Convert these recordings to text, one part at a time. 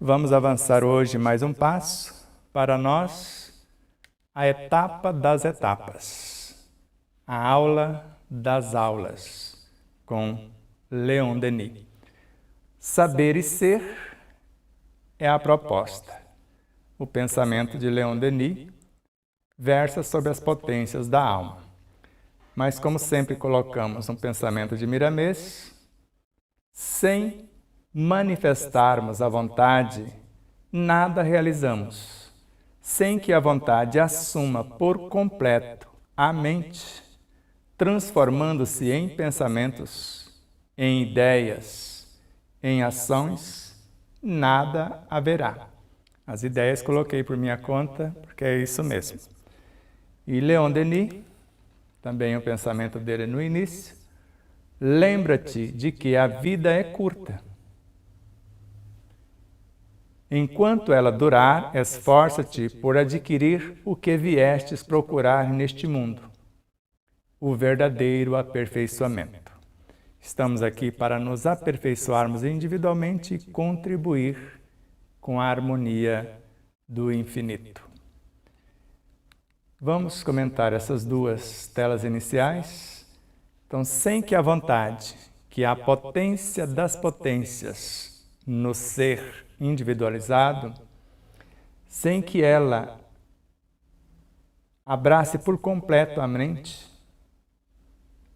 Vamos avançar hoje mais um passo para nós, a etapa das etapas, a aula das aulas, com Leon Denis. Saber e ser é a proposta. O pensamento de Leon Denis versa sobre as potências da alma. Mas como sempre colocamos um pensamento de Miramês, sem manifestarmos a vontade, nada realizamos. Sem que a vontade assuma por completo a mente, transformando-se em pensamentos, em ideias, em ações, nada haverá. As ideias coloquei por minha conta, porque é isso mesmo. E Leon Denis, também o pensamento dele no início, lembra-te de que a vida é curta. Enquanto ela durar, esforça-te por adquirir o que viestes procurar neste mundo, o verdadeiro aperfeiçoamento. Estamos aqui para nos aperfeiçoarmos individualmente e contribuir com a harmonia do infinito. Vamos comentar essas duas telas iniciais. Então, sem que a vontade, que é a potência das potências no ser individualizado, sem que ela abrace por completo a mente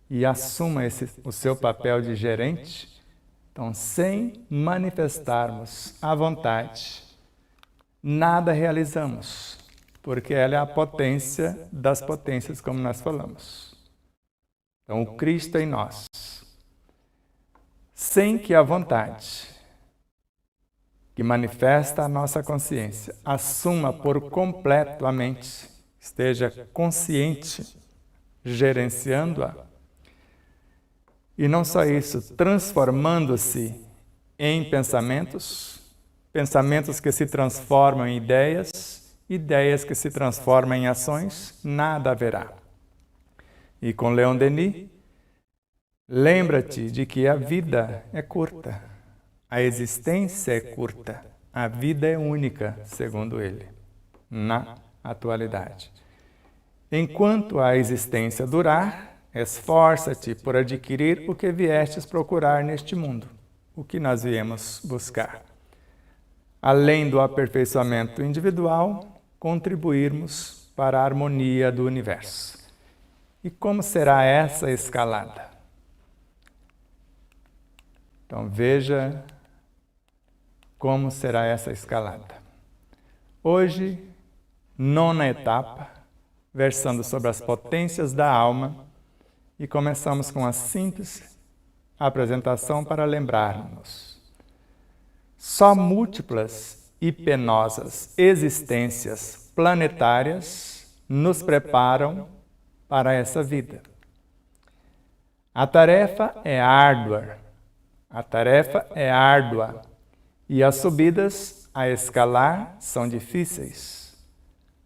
e assuma o seu papel de gerente, então, sem manifestarmos a vontade, nada realizamos, porque ela é a potência das potências, como nós falamos. Então, o Cristo em nós. Sem que a vontade, que manifesta a nossa consciência, assuma por completo a mente, esteja consciente, gerenciando-a, e não só isso, transformando-se em pensamentos, pensamentos que se transformam em ideias, ideias que se transformam em ações, nada haverá. E com Leon Denis, lembra-te de que a vida é curta. A existência é curta, a vida é única, segundo ele, na atualidade. Enquanto a existência durar, esforça-te por adquirir o que viestes procurar neste mundo, o que nós viemos buscar. Além do aperfeiçoamento individual, contribuirmos para a harmonia do universo. E como será essa escalada? Então veja como será essa escalada. Hoje, nona etapa, versando sobre as potências da alma, e começamos com a simples apresentação para lembrarmos. Só múltiplas e penosas existências planetárias nos preparam para essa vida. A tarefa é árdua, e as subidas a escalar são difíceis.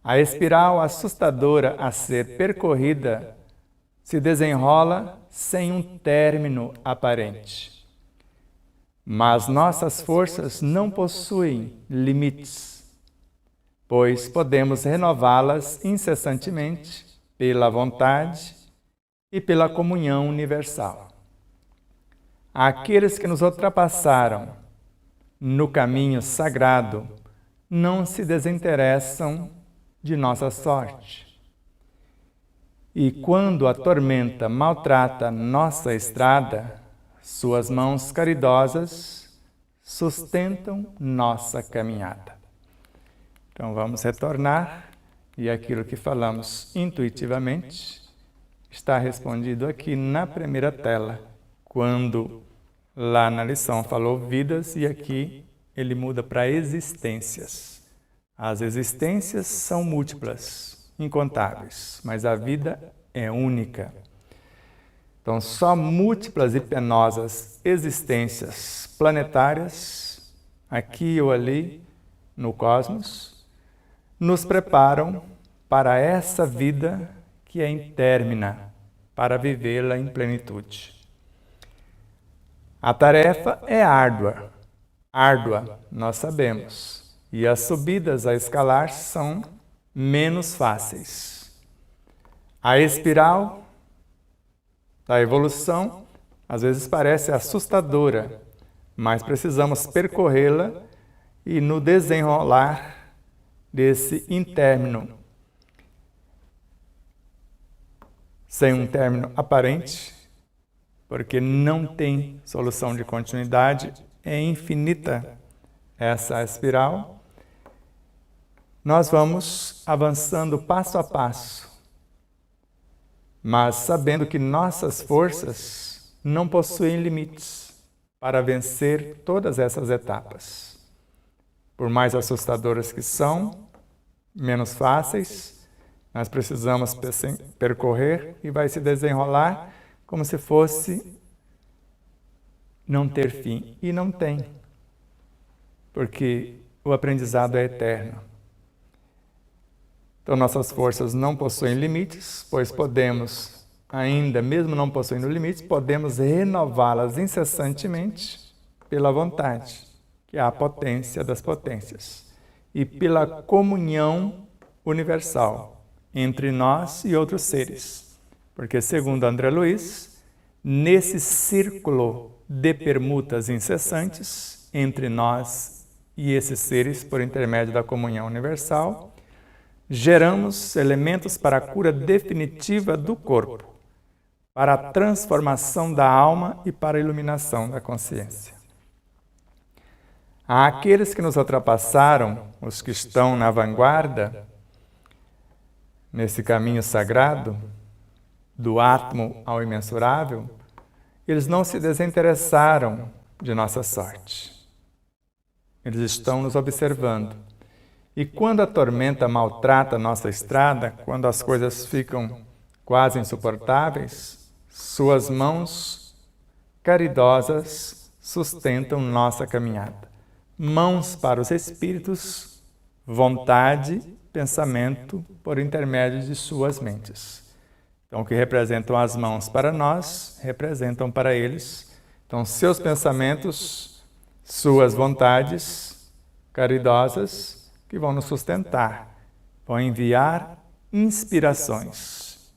A espiral assustadora a ser percorrida se desenrola sem um término aparente. Mas nossas forças não possuem limites, pois podemos renová-las incessantemente pela vontade e pela comunhão universal. Aqueles que nos ultrapassaram no caminho sagrado não se desinteressam de nossa sorte. E quando a tormenta maltrata nossa estrada, suas mãos caridosas sustentam nossa caminhada. Então vamos retornar, e aquilo que falamos intuitivamente está respondido aqui na primeira tela, quando lá na lição falou vidas, e aqui ele muda para existências. As existências são múltiplas, incontáveis, mas a vida é única. Então, só múltiplas e penosas existências planetárias, aqui ou ali no cosmos, nos preparam para essa vida que é intérmina, para vivê-la em plenitude. A tarefa é árdua, árdua, nós sabemos, e as subidas a escalar são menos fáceis. A espiral da evolução às vezes parece assustadora, mas precisamos percorrê-la e no desenrolar desse intérmino, sem um término aparente, porque não tem solução de continuidade, é infinita essa espiral, nós vamos avançando passo a passo, mas sabendo que nossas forças não possuem limites para vencer todas essas etapas. Por mais assustadoras que são, menos fáceis, nós precisamos percorrer e vai se desenrolar como se fosse não ter fim. E não tem, porque o aprendizado é eterno. Então, nossas forças não possuem limites, pois podemos, ainda mesmo não possuindo limites, podemos renová-las incessantemente pela vontade, que é a potência das potências, e pela comunhão universal entre nós e outros seres. Porque, segundo André Luiz, nesse círculo de permutas incessantes entre nós e esses seres, por intermédio da comunhão universal, geramos elementos para a cura definitiva do corpo, para a transformação da alma e para a iluminação da consciência. Há aqueles que nos ultrapassaram, os que estão na vanguarda, nesse caminho sagrado, do átomo ao imensurável, eles não se desinteressaram de nossa sorte. Eles estão nos observando. E quando a tormenta maltrata a nossa estrada, quando as coisas ficam quase insuportáveis, suas mãos caridosas sustentam nossa caminhada. Mãos para os espíritos, vontade, pensamento por intermédio de suas mentes. Então, o que representam as mãos para nós, representam para eles. Então, seus pensamentos, suas vontades caridosas, que vão nos sustentar, vão enviar inspirações,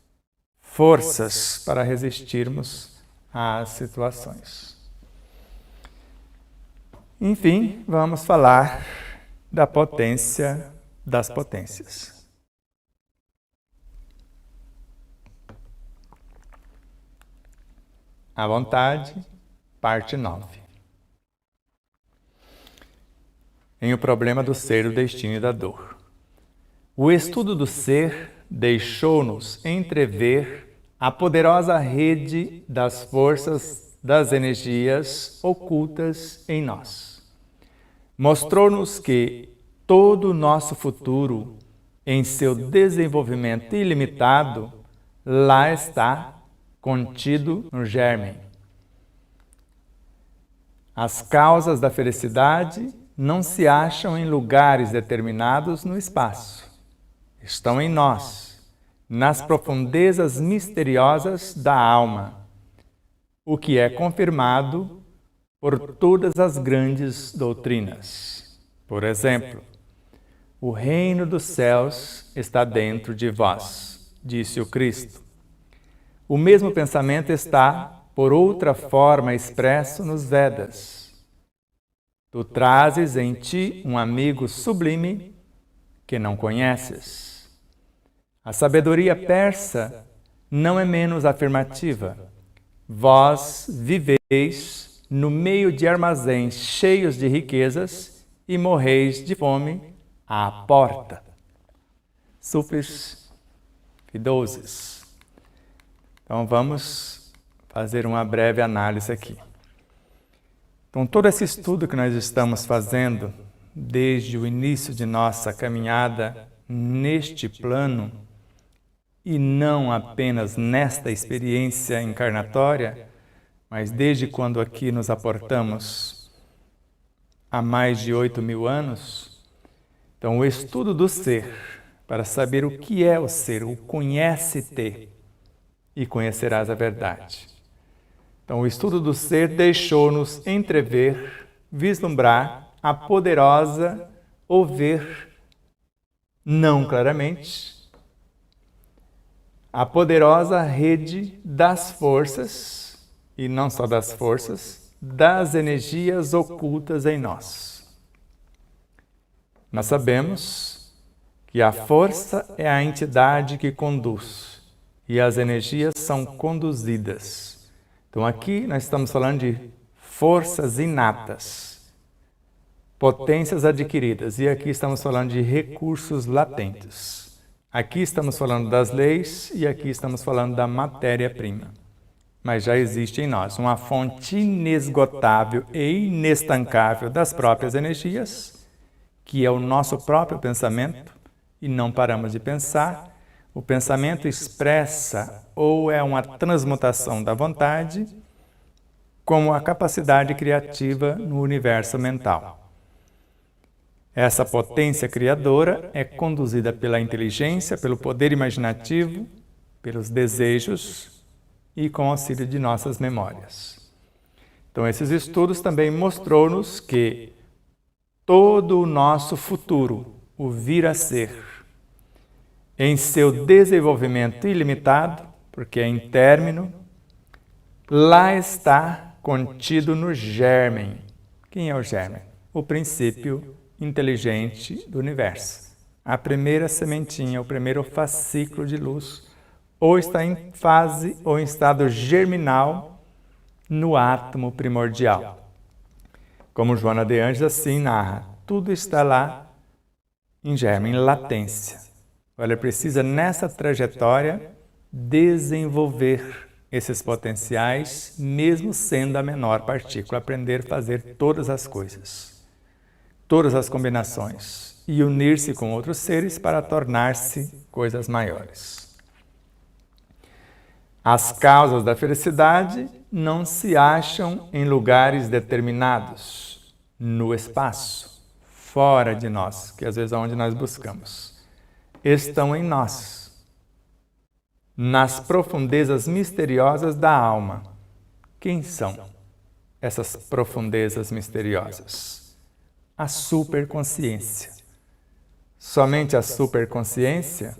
forças para resistirmos às situações. Enfim, vamos falar da potência das potências. A vontade, parte 9. Em O Problema do Ser, do Destino e da Dor. O estudo do ser deixou-nos entrever a poderosa rede das forças das energias ocultas em nós. Mostrou-nos que todo o nosso futuro, em seu desenvolvimento ilimitado, lá está contido no germe. As causas da felicidade não se acham em lugares determinados no espaço. Estão em nós, nas profundezas misteriosas da alma, o que é confirmado por todas as grandes doutrinas. Por exemplo, o reino dos céus está dentro de vós, disse o Cristo. O mesmo pensamento está, por outra forma, expresso nos Vedas. Tu trazes em ti um amigo sublime que não conheces. A sabedoria persa não é menos afirmativa. Vós viveis no meio de armazéns cheios de riquezas e morreis de fome à porta. Sufis fidouses. Então vamos fazer uma breve análise aqui. Então, todo esse estudo que nós estamos fazendo desde o início de nossa caminhada neste plano, e não apenas nesta experiência encarnatória, mas desde quando aqui nos aportamos há mais de 8.000 anos, então o estudo do ser, para saber o que é o ser, o conhece-te e conhecerás a verdade. Então, o estudo do ser deixou-nos entrever vislumbrar a poderosa, ou ver, não claramente, a poderosa rede das forças, e não só das forças, das energias ocultas em nós. Nós sabemos que a força é a entidade que conduz e as energias são conduzidas. Então aqui nós estamos falando de forças inatas, potências adquiridas, e aqui estamos falando de recursos latentes. Aqui estamos falando das leis e aqui estamos falando da matéria-prima. Mas já existe em nós uma fonte inesgotável e inestancável das próprias energias, que é o nosso próprio pensamento, e não paramos de pensar. O pensamento expressa ou é uma transmutação da vontade, como a capacidade criativa no universo mental. Essa potência criadora é conduzida pela inteligência, pelo poder imaginativo, pelos desejos e com auxílio de nossas memórias. Então, esses estudos também mostrou-nos que todo o nosso futuro, o vir a ser, em seu desenvolvimento ilimitado, porque é intérmino, lá está contido no germen. Quem é o germen? O princípio inteligente do universo. A primeira sementinha, o primeiro fascículo de luz, ou está em fase ou em estado germinal no átomo primordial. Como Joana de Anjos assim narra, tudo está lá em germe, em latência. Ela precisa, nessa trajetória, desenvolver esses potenciais, mesmo sendo a menor partícula, aprender a fazer todas as coisas, todas as combinações, e unir-se com outros seres para tornar-se coisas maiores. As causas da felicidade não se acham em lugares determinados, no espaço, fora de nós, que às vezes é onde nós buscamos. Estão em nós, nas profundezas misteriosas da alma. Quem são essas profundezas misteriosas? A superconsciência. Somente a superconsciência?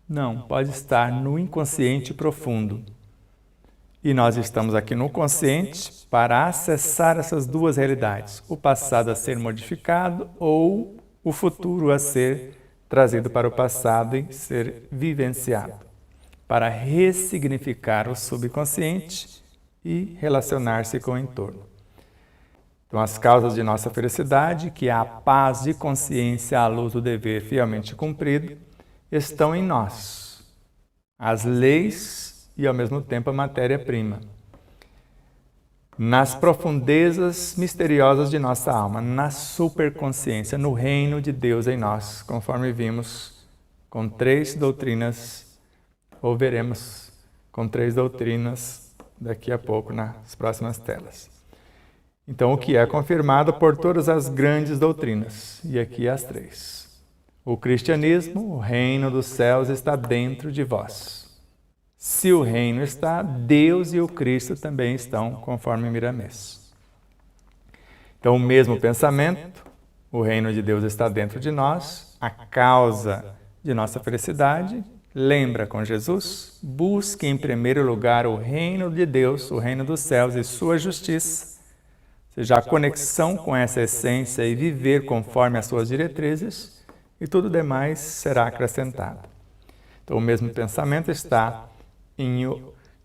Não, pode estar no inconsciente profundo. E nós estamos aqui no consciente para acessar essas duas realidades, o passado a ser modificado ou o futuro a ser trazido para o passado e ser vivenciado, para ressignificar o subconsciente e relacionar-se com o entorno. Então, as causas de nossa felicidade, que é a paz de consciência à luz do dever fielmente cumprido, estão em nós. As leis e, ao mesmo tempo, a matéria-prima. Nas profundezas misteriosas de nossa alma, na superconsciência, no reino de Deus em nós, conforme vimos com 3 doutrinas, ou veremos com 3 doutrinas daqui a pouco nas próximas telas. Então, o que é confirmado por todas as grandes doutrinas, e aqui as 3. O cristianismo, o reino dos céus está dentro de vós. Se o reino está, Deus e o Cristo também estão, conforme Miramês. Então, o mesmo pensamento, o reino de Deus está dentro de nós, a causa de nossa felicidade, lembra com Jesus, busque em primeiro lugar o reino de Deus, o reino dos céus e sua justiça, ou seja, a conexão com essa essência e viver conforme as suas diretrizes, e tudo demais será acrescentado. Então, o mesmo pensamento está,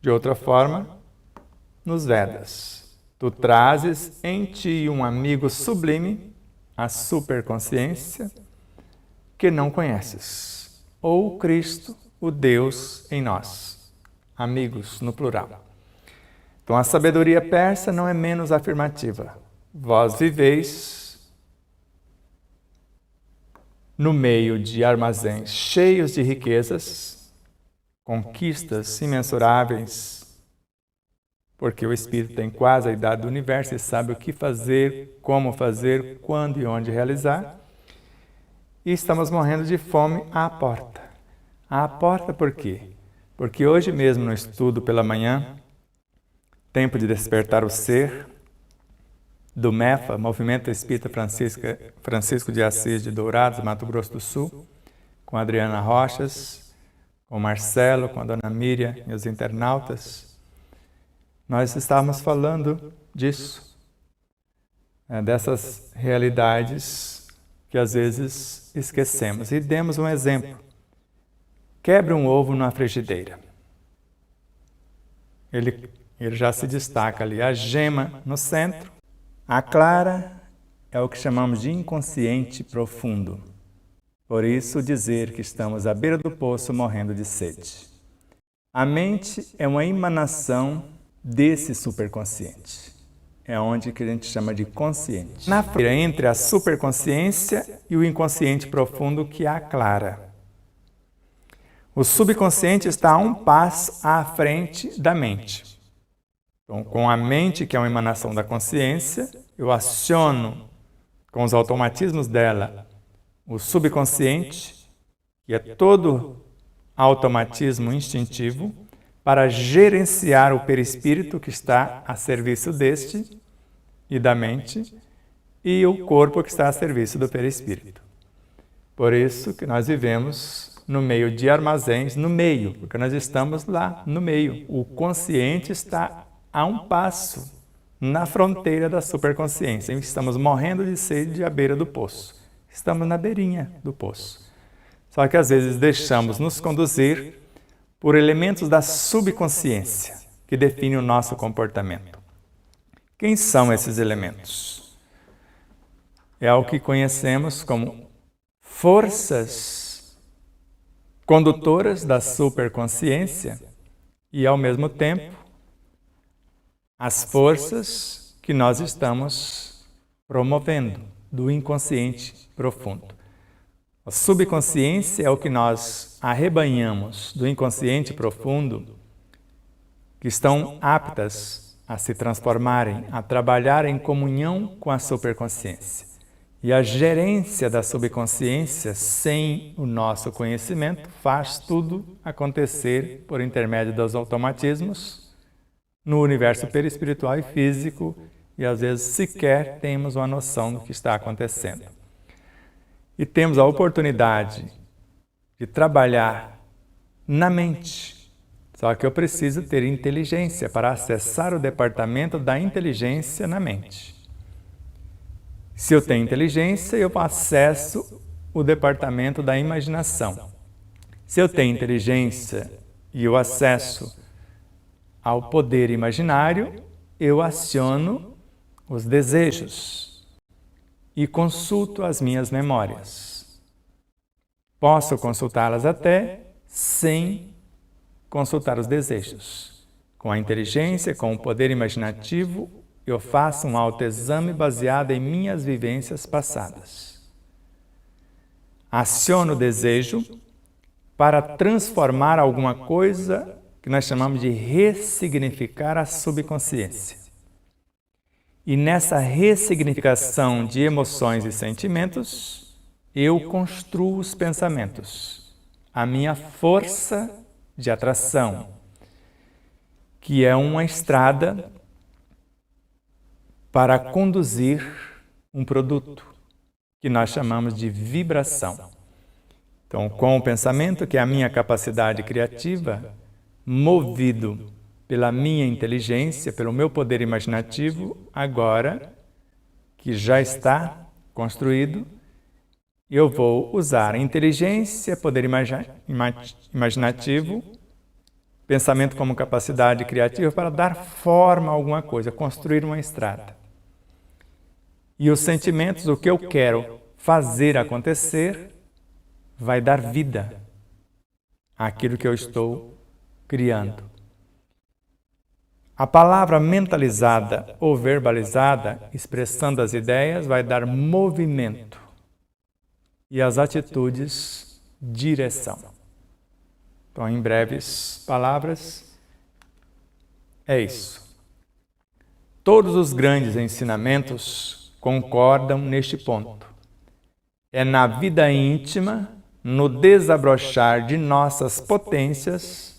de outra forma, nos Vedas. Tu trazes em ti um amigo sublime, a superconsciência, que não conheces, ou Cristo, o Deus em nós. Amigos, no plural. Então, a sabedoria persa não é menos afirmativa. Vós viveis no meio de armazéns cheios de riquezas, conquistas imensuráveis, porque o Espírito tem quase a idade do universo e sabe o que fazer, como fazer, quando e onde realizar, e estamos morrendo de fome à porta. À porta por quê? Porque hoje mesmo no estudo pela manhã, tempo de despertar o ser, do MEFA, Movimento Espírita Francisco de Assis de Dourados, Mato Grosso do Sul, com a Adriana Rochas, com o Marcelo, com a Dona Miriam e os internautas. Nós estávamos falando disso, dessas realidades que às vezes esquecemos. E demos um exemplo. Quebre um ovo numa frigideira. Ele já se destaca ali, a gema no centro. A clara é o que chamamos de inconsciente profundo. Por isso dizer que estamos à beira do poço morrendo de sede. A mente é uma emanação desse superconsciente. É onde que a gente chama de consciente. Na fronteira entre a superconsciência e o inconsciente profundo, que é a clara. O subconsciente está a um passo à frente da mente. Então, com a mente, que é uma emanação da consciência, eu aciono com os automatismos dela o subconsciente, que é todo automatismo instintivo, para gerenciar o perispírito que está a serviço deste e da mente, e o corpo que está a serviço do perispírito. Por isso que nós vivemos no meio de armazéns, no meio, porque nós estamos lá no meio. O consciente está a um passo, na fronteira da superconsciência. Estamos morrendo de sede à beira do poço. Estamos na beirinha do poço. Só que às vezes deixamos nos conduzir por elementos da subconsciência, que definem o nosso comportamento. Quem são esses elementos? É o que conhecemos como forças condutoras da superconsciência e, ao mesmo tempo, as forças que nós estamos promovendo do inconsciente profundo. A subconsciência é o que nós arrebanhamos do inconsciente profundo, que estão aptas a se transformarem, a trabalhar em comunhão com a superconsciência. E a gerência da subconsciência, sem o nosso conhecimento, faz tudo acontecer por intermédio dos automatismos no universo perispiritual e físico, e às vezes sequer temos uma noção do que está acontecendo. E temos a oportunidade de trabalhar na mente. Só que eu preciso ter inteligência para acessar o departamento da inteligência na mente. Se eu tenho inteligência, eu acesso o departamento da imaginação. Se eu tenho inteligência e eu acesso ao poder imaginário, eu aciono os desejos e consulto as minhas memórias. Posso consultá-las até sem consultar os desejos. Com a inteligência, com o poder imaginativo, eu faço um autoexame baseado em minhas vivências passadas. Aciono o desejo para transformar alguma coisa que nós chamamos de ressignificar a subconsciência. E nessa ressignificação de emoções e sentimentos, eu construo os pensamentos, a minha força de atração, que é uma estrada para conduzir um produto que nós chamamos de vibração. Então, com o pensamento, que é a minha capacidade criativa, movido pela minha inteligência, pelo meu poder imaginativo, agora que já está construído, eu vou usar inteligência, poder imaginativo, pensamento como capacidade criativa para dar forma a alguma coisa, construir uma estrada. E os sentimentos, o que eu quero fazer acontecer, vai dar vida àquilo que eu estou criando. A palavra mentalizada ou verbalizada, expressando as ideias, vai dar movimento. E as atitudes, direção. Então, em breves palavras, é isso. Todos os grandes ensinamentos concordam neste ponto. É na vida íntima, no desabrochar de nossas potências,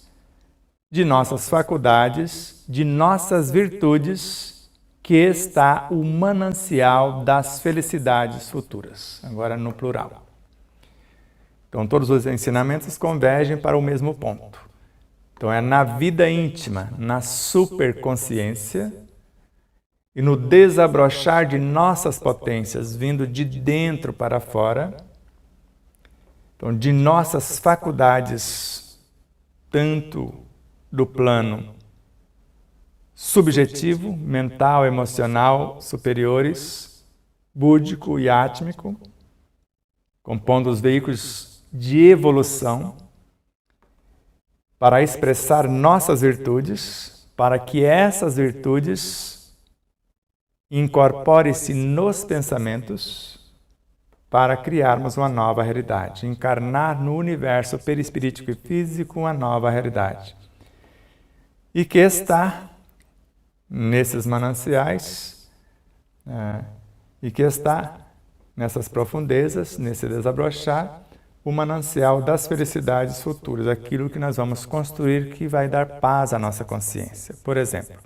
de nossas faculdades, de nossas virtudes, que está o manancial das felicidades futuras, agora no plural. Então, todos os ensinamentos convergem para o mesmo ponto. Então, é na vida íntima, na superconsciência e no desabrochar de nossas potências, vindo de dentro para fora, então, de nossas faculdades, tanto do plano subjetivo, mental, emocional, superiores, búdico e átmico, compondo os veículos de evolução, para expressar nossas virtudes, para que essas virtudes incorporem-se nos pensamentos, para criarmos uma nova realidade, encarnar no universo perispirítico e físico uma nova realidade. E que está nesses mananciais, e que está nessas profundezas, nesse desabrochar, o manancial das felicidades futuras, aquilo que nós vamos construir que vai dar paz à nossa consciência. Por exemplo,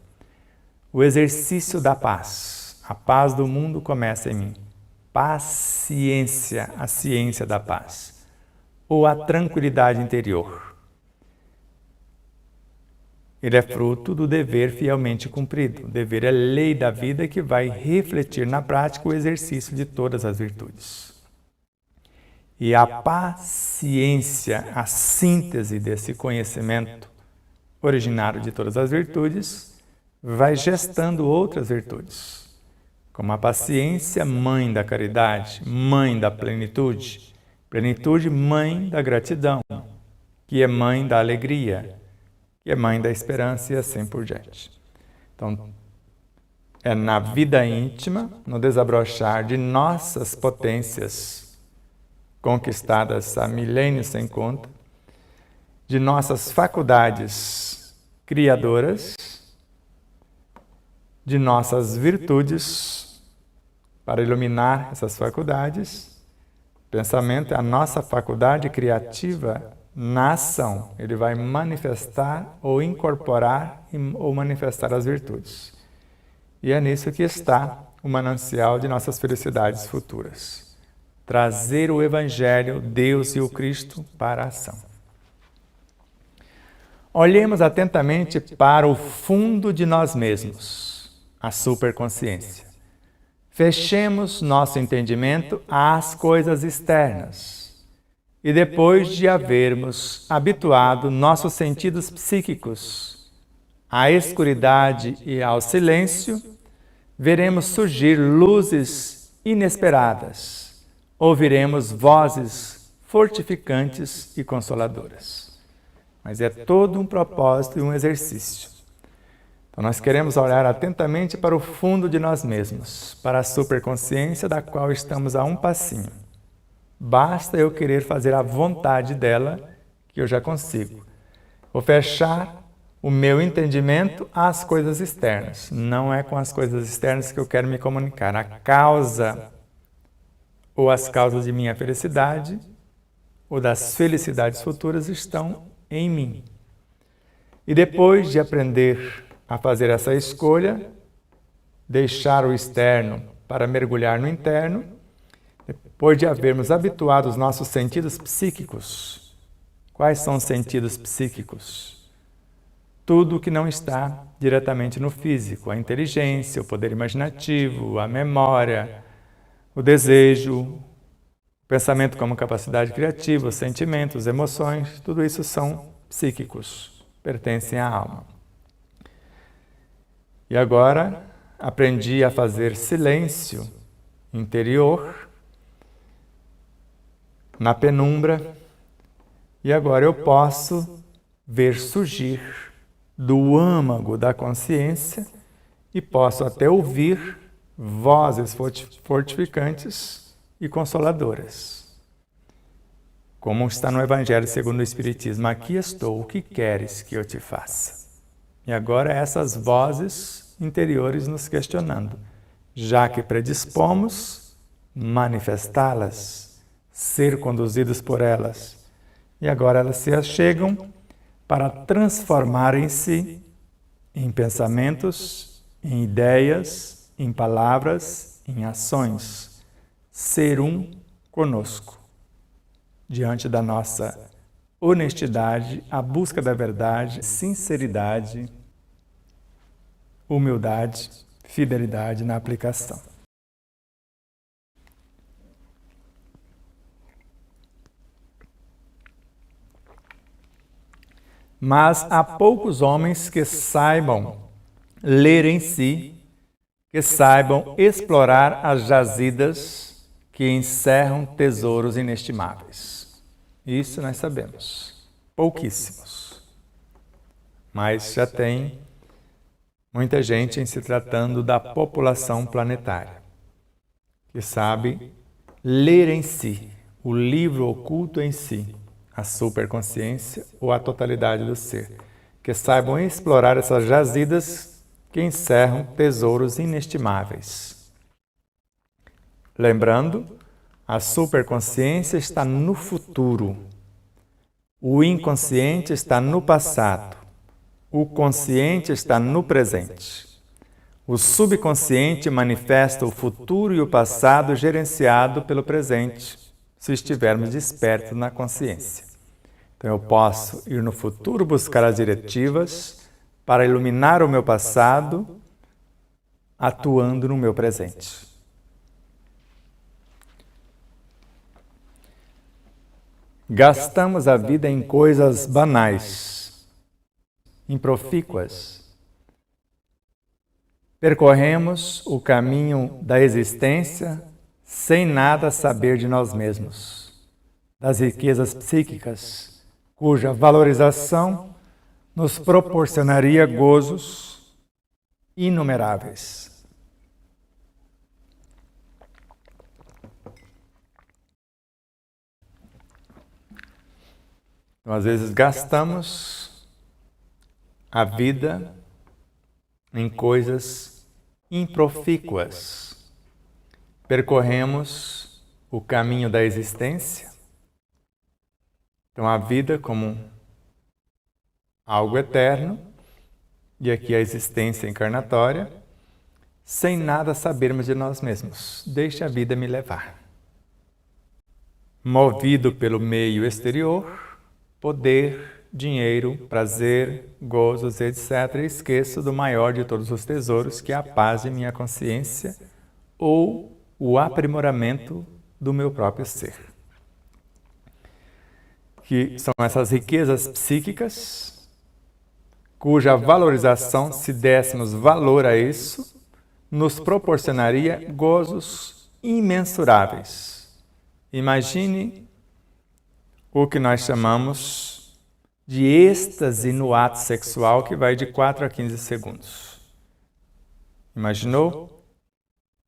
o exercício da paz. A paz do mundo começa em mim. Paciência, a ciência da paz. Ou a tranquilidade interior. Ele é fruto do dever fielmente cumprido. O dever é lei da vida que vai refletir na prática o exercício de todas as virtudes. E a paciência, a síntese desse conhecimento originário de todas as virtudes, vai gestando outras virtudes, como a paciência, mãe da caridade, mãe da plenitude, plenitude, mãe da gratidão, que é mãe da alegria, que é mãe da esperança e assim por diante. Então, é na vida íntima, no desabrochar de nossas potências conquistadas há milênios sem conta, de nossas faculdades criadoras, de nossas virtudes, para iluminar essas faculdades. O pensamento é a nossa faculdade criativa na ação. Ele vai manifestar ou incorporar ou manifestar as virtudes. E é nisso que está o manancial de nossas felicidades futuras. Trazer o Evangelho, Deus e o Cristo para a ação. Olhemos atentamente para o fundo de nós mesmos, a superconsciência. Fechemos nosso entendimento às coisas externas. E depois de havermos habituado nossos sentidos psíquicos à escuridade e ao silêncio, veremos surgir luzes inesperadas. Ouviremos vozes fortificantes e consoladoras. Mas é todo um propósito e um exercício. Então nós queremos olhar atentamente para o fundo de nós mesmos, para a superconsciência da qual estamos a um passinho. Basta eu querer fazer a vontade dela, que eu já consigo. Vou fechar o meu entendimento às coisas externas. Não é com as coisas externas que eu quero me comunicar. A causa ou as causas de minha felicidade ou das felicidades futuras estão em mim. E depois de aprender a fazer essa escolha, deixar o externo para mergulhar no interno, depois de havermos habituado os nossos sentidos psíquicos. Quais são os sentidos psíquicos? Tudo que não está diretamente no físico, a inteligência, o poder imaginativo, a memória, o desejo, o pensamento como capacidade criativa, os sentimentos, emoções, tudo isso são psíquicos, pertencem à alma. E agora aprendi a fazer silêncio interior na penumbra e agora eu posso ver surgir do âmago da consciência e posso até ouvir vozes fortificantes e consoladoras. Como está no Evangelho segundo o Espiritismo, aqui estou, o que queres que eu te faça? E agora essas vozes interiores nos questionando, já que predispomos manifestá-las, ser conduzidos por elas, e agora elas se achegam para transformarem-se em pensamentos em ideias, em palavras, em ações, ser um conosco. Diante da nossa honestidade, a busca da verdade, sinceridade, humildade, fidelidade na aplicação. Mas há poucos homens que saibam ler em si, que saibam explorar as jazidas que encerram tesouros inestimáveis. Isso nós sabemos. Pouquíssimos. Mas já tem muita gente em se tratando da população planetária, que sabe ler em si, o livro oculto em si, a superconsciência ou a totalidade do ser, que saibam explorar essas jazidas que encerram tesouros inestimáveis. Lembrando, a superconsciência está no futuro, o inconsciente está no passado, o consciente está no presente. O subconsciente manifesta o futuro e o passado gerenciado pelo presente, se estivermos despertos na consciência. Então eu posso ir no futuro buscar as diretivas para iluminar o meu passado, atuando no meu presente. Gastamos a vida em coisas banais, improfícuas. Percorremos o caminho da existência sem nada saber de nós mesmos, das riquezas psíquicas, cuja valorização nos proporcionaria gozos inumeráveis. Então, às vezes, gastamos a vida em coisas improfícuas. Percorremos o caminho da existência. Então, a vida como algo eterno, e aqui a existência encarnatória, sem nada sabermos de nós mesmos. Deixe a vida me levar. Movido pelo meio exterior, poder, dinheiro, prazer, gozos, etc., esqueço do maior de todos os tesouros, que é a paz de minha consciência ou o aprimoramento do meu próprio ser. Que são essas riquezas psíquicas, cuja valorização, se dessemos valor a isso, nos proporcionaria gozos imensuráveis. Imagine o que nós chamamos de êxtase no ato sexual, que vai de 4 a 15 segundos. Imaginou?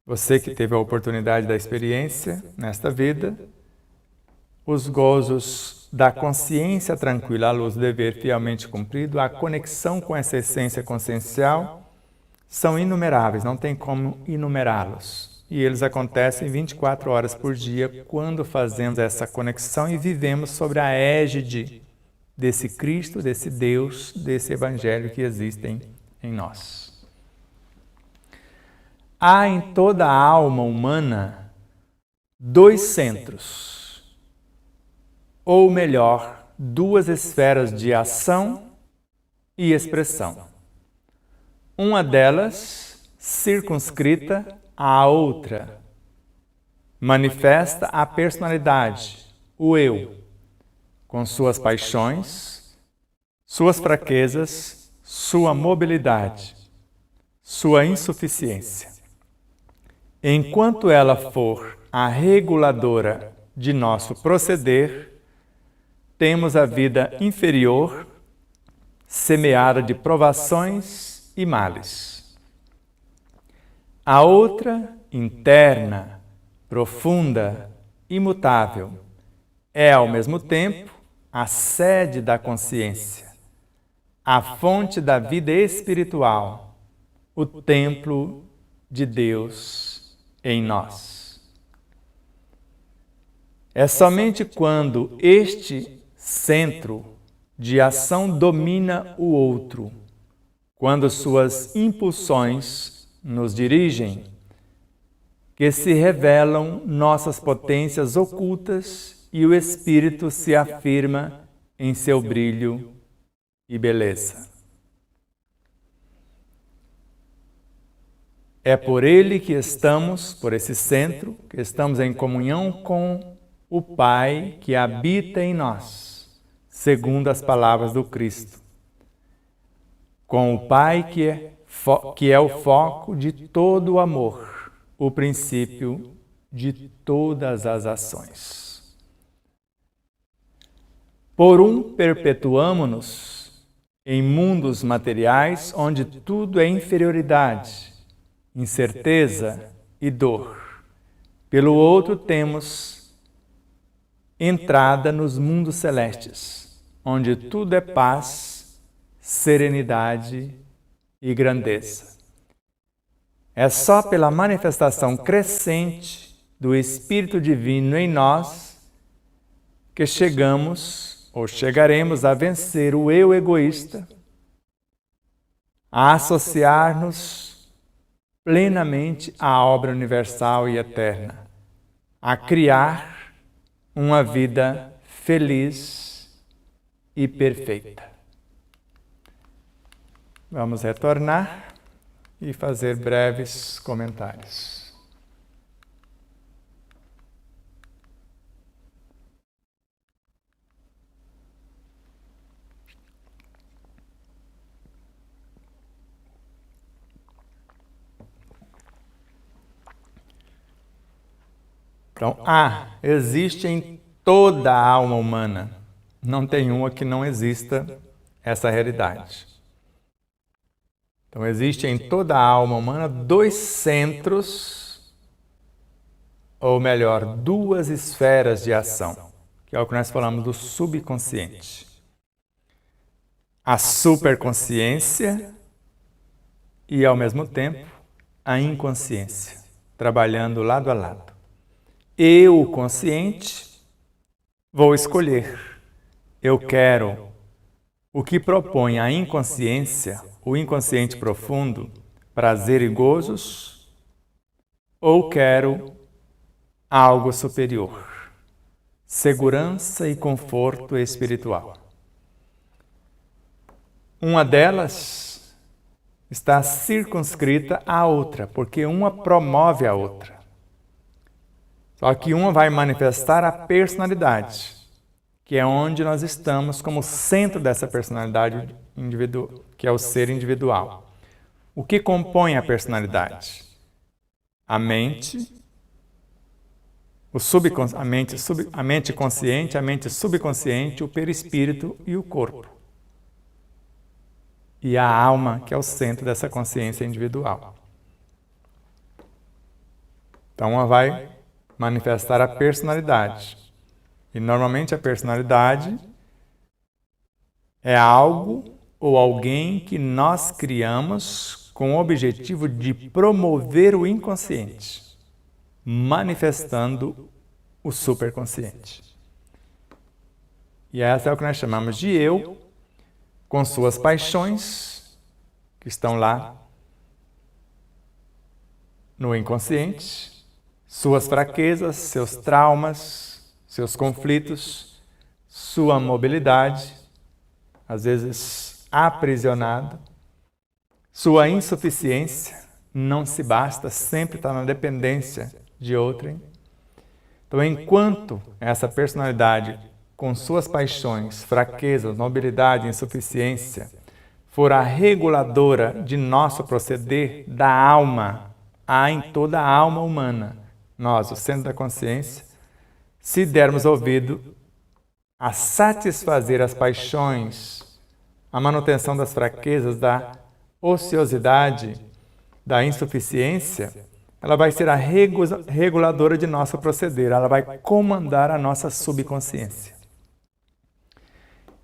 Você que teve a oportunidade da experiência nesta vida, os gozos da consciência tranquila à luz do dever fielmente cumprido, a conexão com essa essência consciencial, são inumeráveis, não tem como enumerá-los. E eles acontecem 24 horas por dia quando fazemos essa conexão e vivemos sobre a égide desse Cristo, desse Deus, desse Evangelho que existem em nós. Há em toda a alma humana 2 centros, ou melhor, 2 esferas de ação e expressão. Uma delas, circunscrita à outra, manifesta a personalidade, o eu, com suas paixões, suas fraquezas, sua mobilidade, sua insuficiência. Enquanto ela for a reguladora de nosso proceder, temos a vida inferior, semeada de provações e males. A outra, interna, profunda, imutável, é ao mesmo tempo a sede da consciência, a fonte da vida espiritual, o templo de Deus em nós. É somente quando este centro de ação domina o outro, quando suas impulsões nos dirigem, que se revelam nossas potências ocultas e o espírito se afirma em seu brilho e beleza. É por ele que estamos, por esse centro, que estamos em comunhão com o Pai que habita em nós, segundo as palavras do Cristo. Com o Pai que é o foco de todo o amor, o princípio de todas as ações. Por um perpetuamo-nos em mundos materiais onde tudo é inferioridade, incerteza e dor. Pelo outro temos entrada nos mundos celestes, onde tudo é paz, serenidade e grandeza. É só pela manifestação crescente do Espírito Divino em nós que chegamos ou chegaremos a vencer o eu egoísta, a associar-nos plenamente à obra universal e eterna, a criar uma vida feliz e perfeita. Vamos retornar e fazer breves comentários. Então, existe em toda a alma humana. Não tem uma que não exista essa realidade. Então, existe em toda a alma humana 2 centros, ou melhor, 2 esferas de ação, que é o que nós falamos do subconsciente. A superconsciência e, ao mesmo tempo, a inconsciência, trabalhando lado a lado. Eu, consciente, vou escolher. Eu quero o que propõe a inconsciência, o inconsciente profundo, prazer e gozos, ou quero algo superior, segurança e conforto espiritual. Uma delas está circunscrita à outra, porque uma promove a outra. Só que uma vai manifestar a personalidade, que é onde nós estamos como centro dessa personalidade individual, que é o ser individual. O que compõe a personalidade? A mente, a mente consciente, a mente subconsciente, o perispírito e o corpo. E a alma, que é o centro dessa consciência individual. Então, uma vai manifestar a personalidade. E, normalmente, a personalidade é algo ou alguém que nós criamos com o objetivo de promover o inconsciente, manifestando o superconsciente. E essa é o que nós chamamos de eu, com suas paixões, que estão lá no inconsciente, suas fraquezas, seus traumas, seus conflitos, sua mobilidade, às vezes aprisionado, sua insuficiência, não se basta, sempre está na dependência de outrem. Então, enquanto essa personalidade, com suas paixões, fraquezas, mobilidade e insuficiência, for a reguladora de nosso proceder da alma, há em toda a alma humana, nós, o centro da consciência, se dermos ouvido a satisfazer as paixões, a manutenção das fraquezas, da ociosidade, da insuficiência, ela vai ser a reguladora de nosso proceder, ela vai comandar a nossa subconsciência.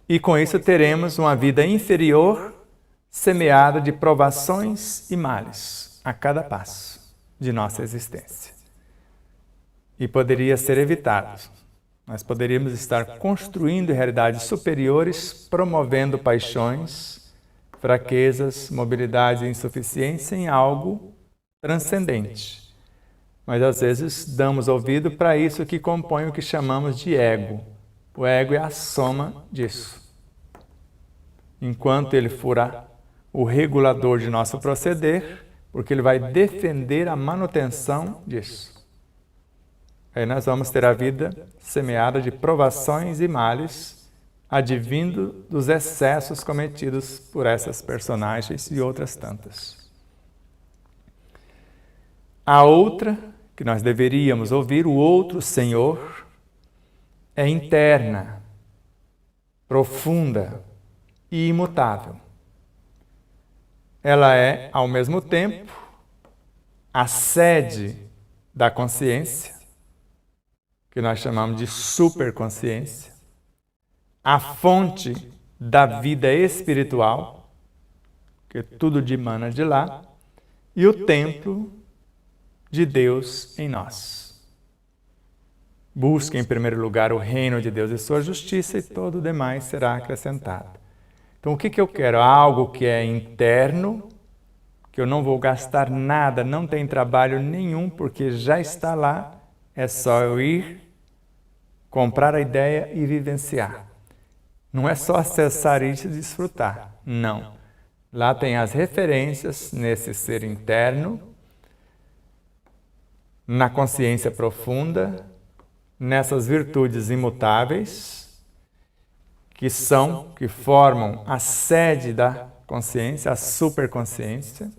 E com isso teremos uma vida inferior, semeada de provações e males a cada passo de nossa existência. E poderia ser evitado. Nós poderíamos estar construindo realidades superiores, promovendo paixões, fraquezas, mobilidade e insuficiência em algo transcendente. Mas às vezes damos ouvido para isso que compõe o que chamamos de ego. O ego é a soma disso. Enquanto ele for o regulador de nosso proceder, porque ele vai defender a manutenção disso. Aí nós vamos ter a vida semeada de provações e males, advindo dos excessos cometidos por essas personagens e outras tantas. A outra, que nós deveríamos ouvir, o outro Senhor, é interna, profunda e imutável. Ela é, ao mesmo tempo, a sede da consciência, que nós chamamos de superconsciência, a fonte da vida espiritual, que tudo dimana de lá, e o templo de Deus em nós. Busque em primeiro lugar o reino de Deus e sua justiça, e todo o demais será acrescentado. Então, o que eu quero? Algo que é interno, que eu não vou gastar nada, não tem trabalho nenhum, porque já está lá, é só eu ir, comprar a ideia e vivenciar. Não é só acessar isso e desfrutar, não. Lá tem as referências nesse ser interno, na consciência profunda, nessas virtudes imutáveis, que formam a sede da consciência, a superconsciência,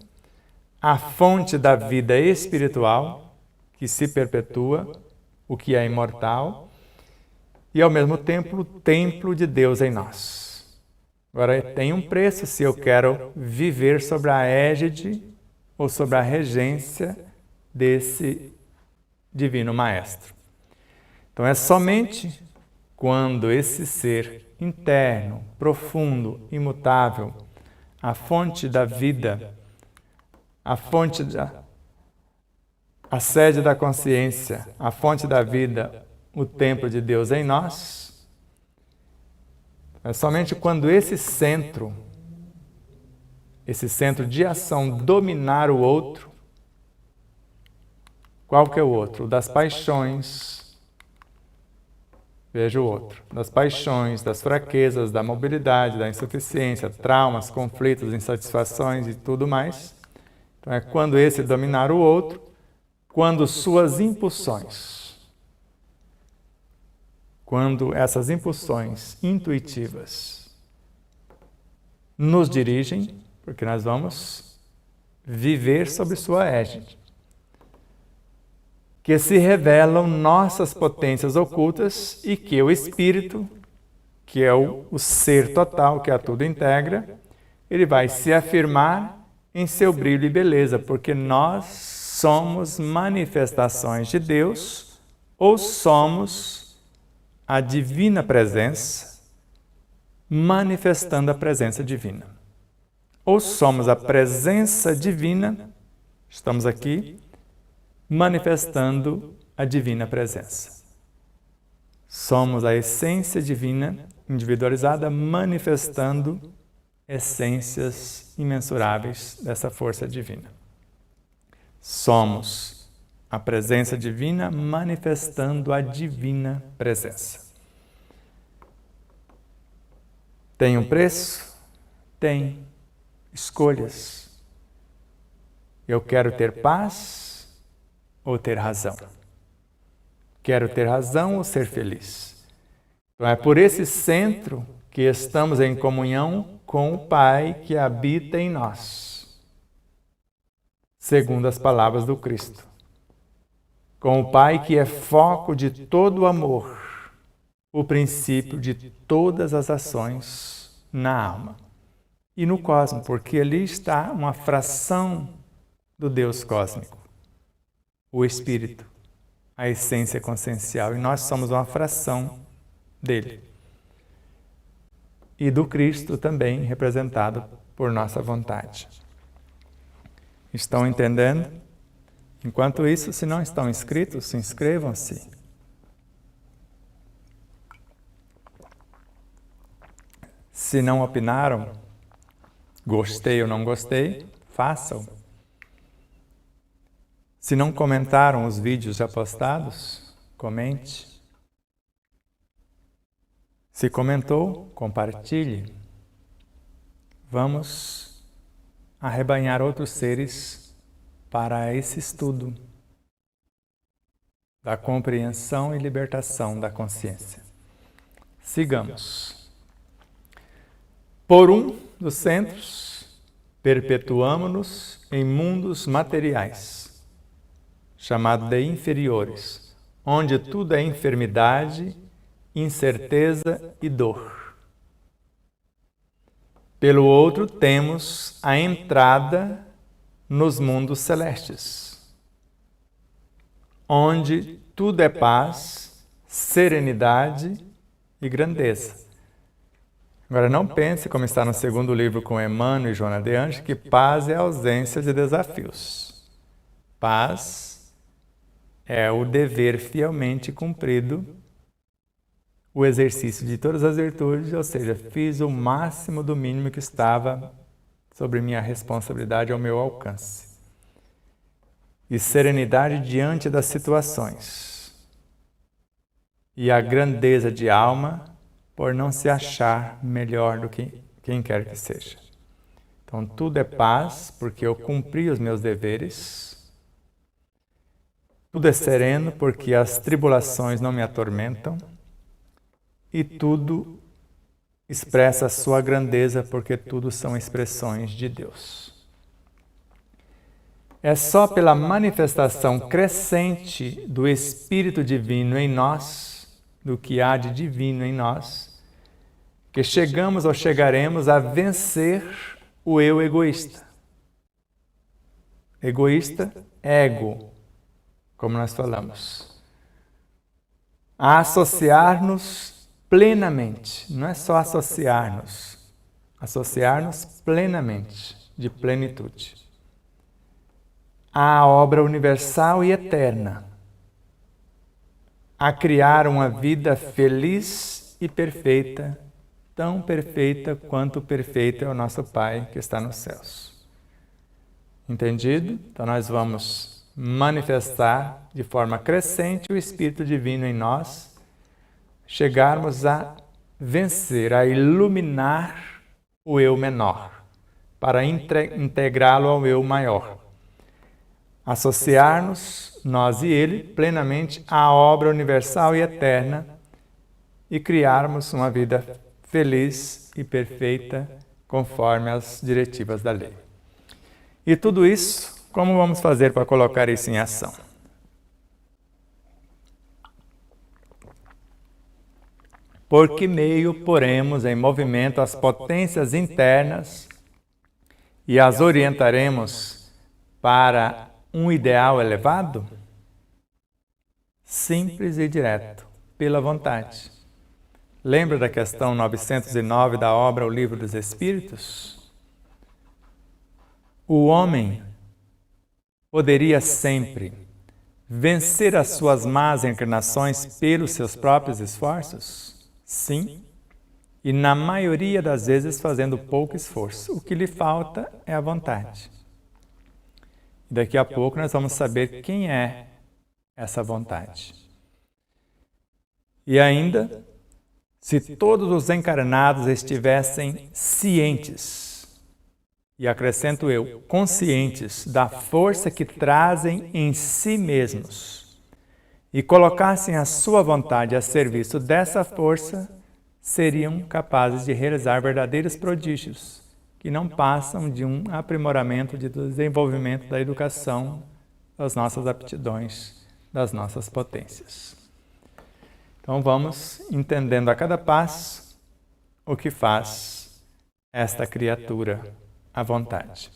a fonte da vida espiritual, que se perpetua, o que é imortal, e ao mesmo tempo o templo de Deus em nós. Agora, tem um preço se eu quero viver sobre a égide ou sobre a regência desse Divino Maestro. Então, é somente quando esse ser interno, profundo, imutável, a fonte da vida, a sede da consciência, a fonte da vida, o templo de Deus em nós, é somente quando esse centro de ação dominar o outro. Qual que é o outro? O das paixões. Veja o outro. Das paixões, das fraquezas, da mobilidade, da insuficiência, traumas, conflitos, insatisfações e tudo mais. Então é quando esse dominar o outro, quando suas impulsões, quando essas impulsões intuitivas nos dirigem, porque nós vamos viver sob sua égide, que se revelam nossas potências ocultas e que o Espírito, que é o ser total, que a tudo integra, ele vai se afirmar em seu brilho e beleza, porque nós somos manifestações de Deus ou somos a divina presença manifestando a presença divina. Ou somos a presença divina, estamos aqui, manifestando a divina presença. Somos a essência divina individualizada manifestando essências imensuráveis dessa força divina. Somos a presença divina manifestando a divina presença. Tem um preço? Tem. Escolhas. Eu quero ter paz ou ter razão? Quero ter razão ou ser feliz? Então é por esse centro que estamos em comunhão com o Pai que habita em nós, segundo as palavras do Cristo. Com o Pai que é foco de todo o amor, o princípio de todas as ações na alma e no cosmos, porque ali está uma fração do Deus cósmico, o Espírito, a essência consciencial, e nós somos uma fração dele. E do Cristo também, representado por nossa vontade. Estão entendendo? Enquanto isso, se não estão inscritos, se inscrevam-se. Se não opinaram, Gostei ou não gostei, façam. Se não comentaram os vídeos já postados, comente. Se comentou, compartilhe. Vamos arrebanhar outros seres para esse estudo da compreensão e libertação da consciência. Sigamos. Por um dos centros, perpetuamo-nos em mundos materiais, chamado de inferiores, onde tudo é enfermidade, incerteza e dor. Pelo outro, temos a entrada nos mundos celestes, onde tudo é paz, serenidade e grandeza. Agora, não pense, como está no segundo livro com Emmanuel e Joana de Anjos, que paz é a ausência de desafios. Paz é o dever fielmente cumprido, o exercício de todas as virtudes, ou seja, fiz o máximo do mínimo que estava sobre minha responsabilidade ao meu alcance. E serenidade diante das situações. E a grandeza de alma por não se achar melhor do que quem quer que seja. Então, tudo é paz, porque eu cumpri os meus deveres. Tudo é sereno, porque as tribulações não me atormentam. E tudo expressa a sua grandeza, porque tudo são expressões de Deus. É só pela manifestação crescente do Espírito Divino em nós, do que há de divino em nós, que chegamos ou chegaremos a vencer o eu egoísta. Egoísta, ego, como nós falamos. A associar-nos plenamente, não é só associar-nos plenamente, de plenitude, à obra universal e eterna, a criar uma vida feliz e perfeita, tão perfeita quanto perfeito é o nosso Pai que está nos céus. Entendido? Então nós vamos manifestar de forma crescente o Espírito Divino em nós, chegarmos a vencer, a iluminar o eu menor, para integrá-lo ao eu maior. Associar-nos, nós e ele, plenamente à obra universal e eterna e criarmos uma vida feliz e perfeita conforme as diretivas da lei. E tudo isso, como vamos fazer para colocar isso em ação? Por que meio poremos em movimento as potências internas e as orientaremos para um ideal elevado? Simples e direto, pela vontade. Lembra da questão 909 da obra O Livro dos Espíritos? O homem poderia sempre vencer as suas más inclinações pelos seus próprios esforços? Sim, e na maioria das vezes fazendo pouco esforço. O que lhe falta é a vontade. Daqui a pouco nós vamos saber quem é essa vontade. E ainda, se todos os encarnados estivessem cientes, e acrescento eu, conscientes da força que trazem em si mesmos, e colocassem a sua vontade a serviço dessa força, seriam capazes de realizar verdadeiros prodígios, que não passam de um aprimoramento de desenvolvimento da educação, das nossas aptidões, das nossas potências. Então vamos entendendo a cada passo o que faz esta criatura, a vontade.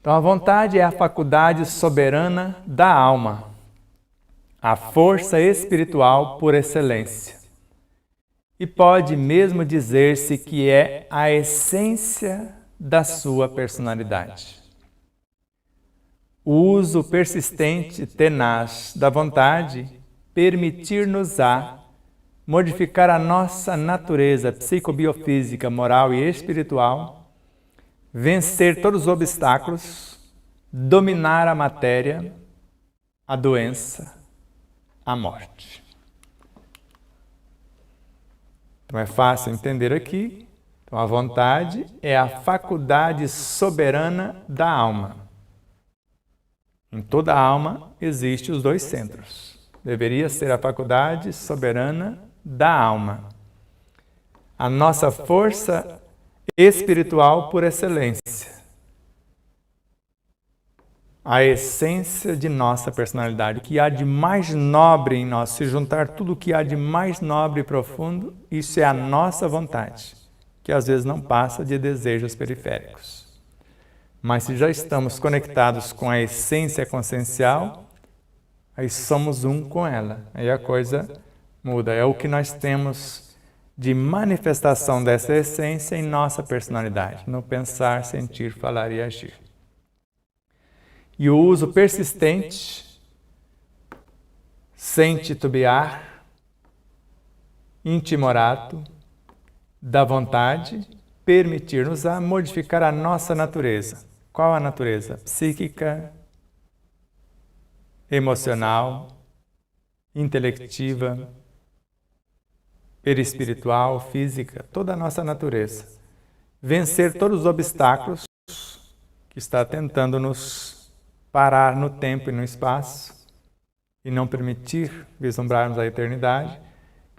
Então a vontade é a faculdade soberana da alma, a força espiritual por excelência. E pode mesmo dizer-se que é a essência da sua personalidade. O uso persistente, tenaz da vontade permitir-nos-á modificar a nossa natureza psicobiofísica, moral e espiritual vencer todos os obstáculos, dominar a matéria, a doença, a morte. Então é fácil entender aqui. Então a vontade é a faculdade soberana da alma. Em toda alma existem os dois centros. Deveria ser a faculdade soberana da alma. A nossa força espiritual por excelência. A essência de nossa personalidade, o que há de mais nobre em nós. Se juntar tudo o que há de mais nobre e profundo, isso é a nossa vontade, que às vezes não passa de desejos periféricos. Mas se já estamos conectados com a essência consciencial, aí somos um com ela. Aí a coisa muda. É o que nós temos de manifestação dessa essência em nossa personalidade, no pensar, sentir, falar e agir. E o uso persistente, sem titubear, intimorato, da vontade, permitir-nos a modificar a nossa natureza. Qual a natureza? Psíquica, emocional, intelectiva, perispiritual, física, toda a nossa natureza. Vencer todos os obstáculos que está tentando nos parar no tempo e no espaço e não permitir vislumbrarmos a eternidade,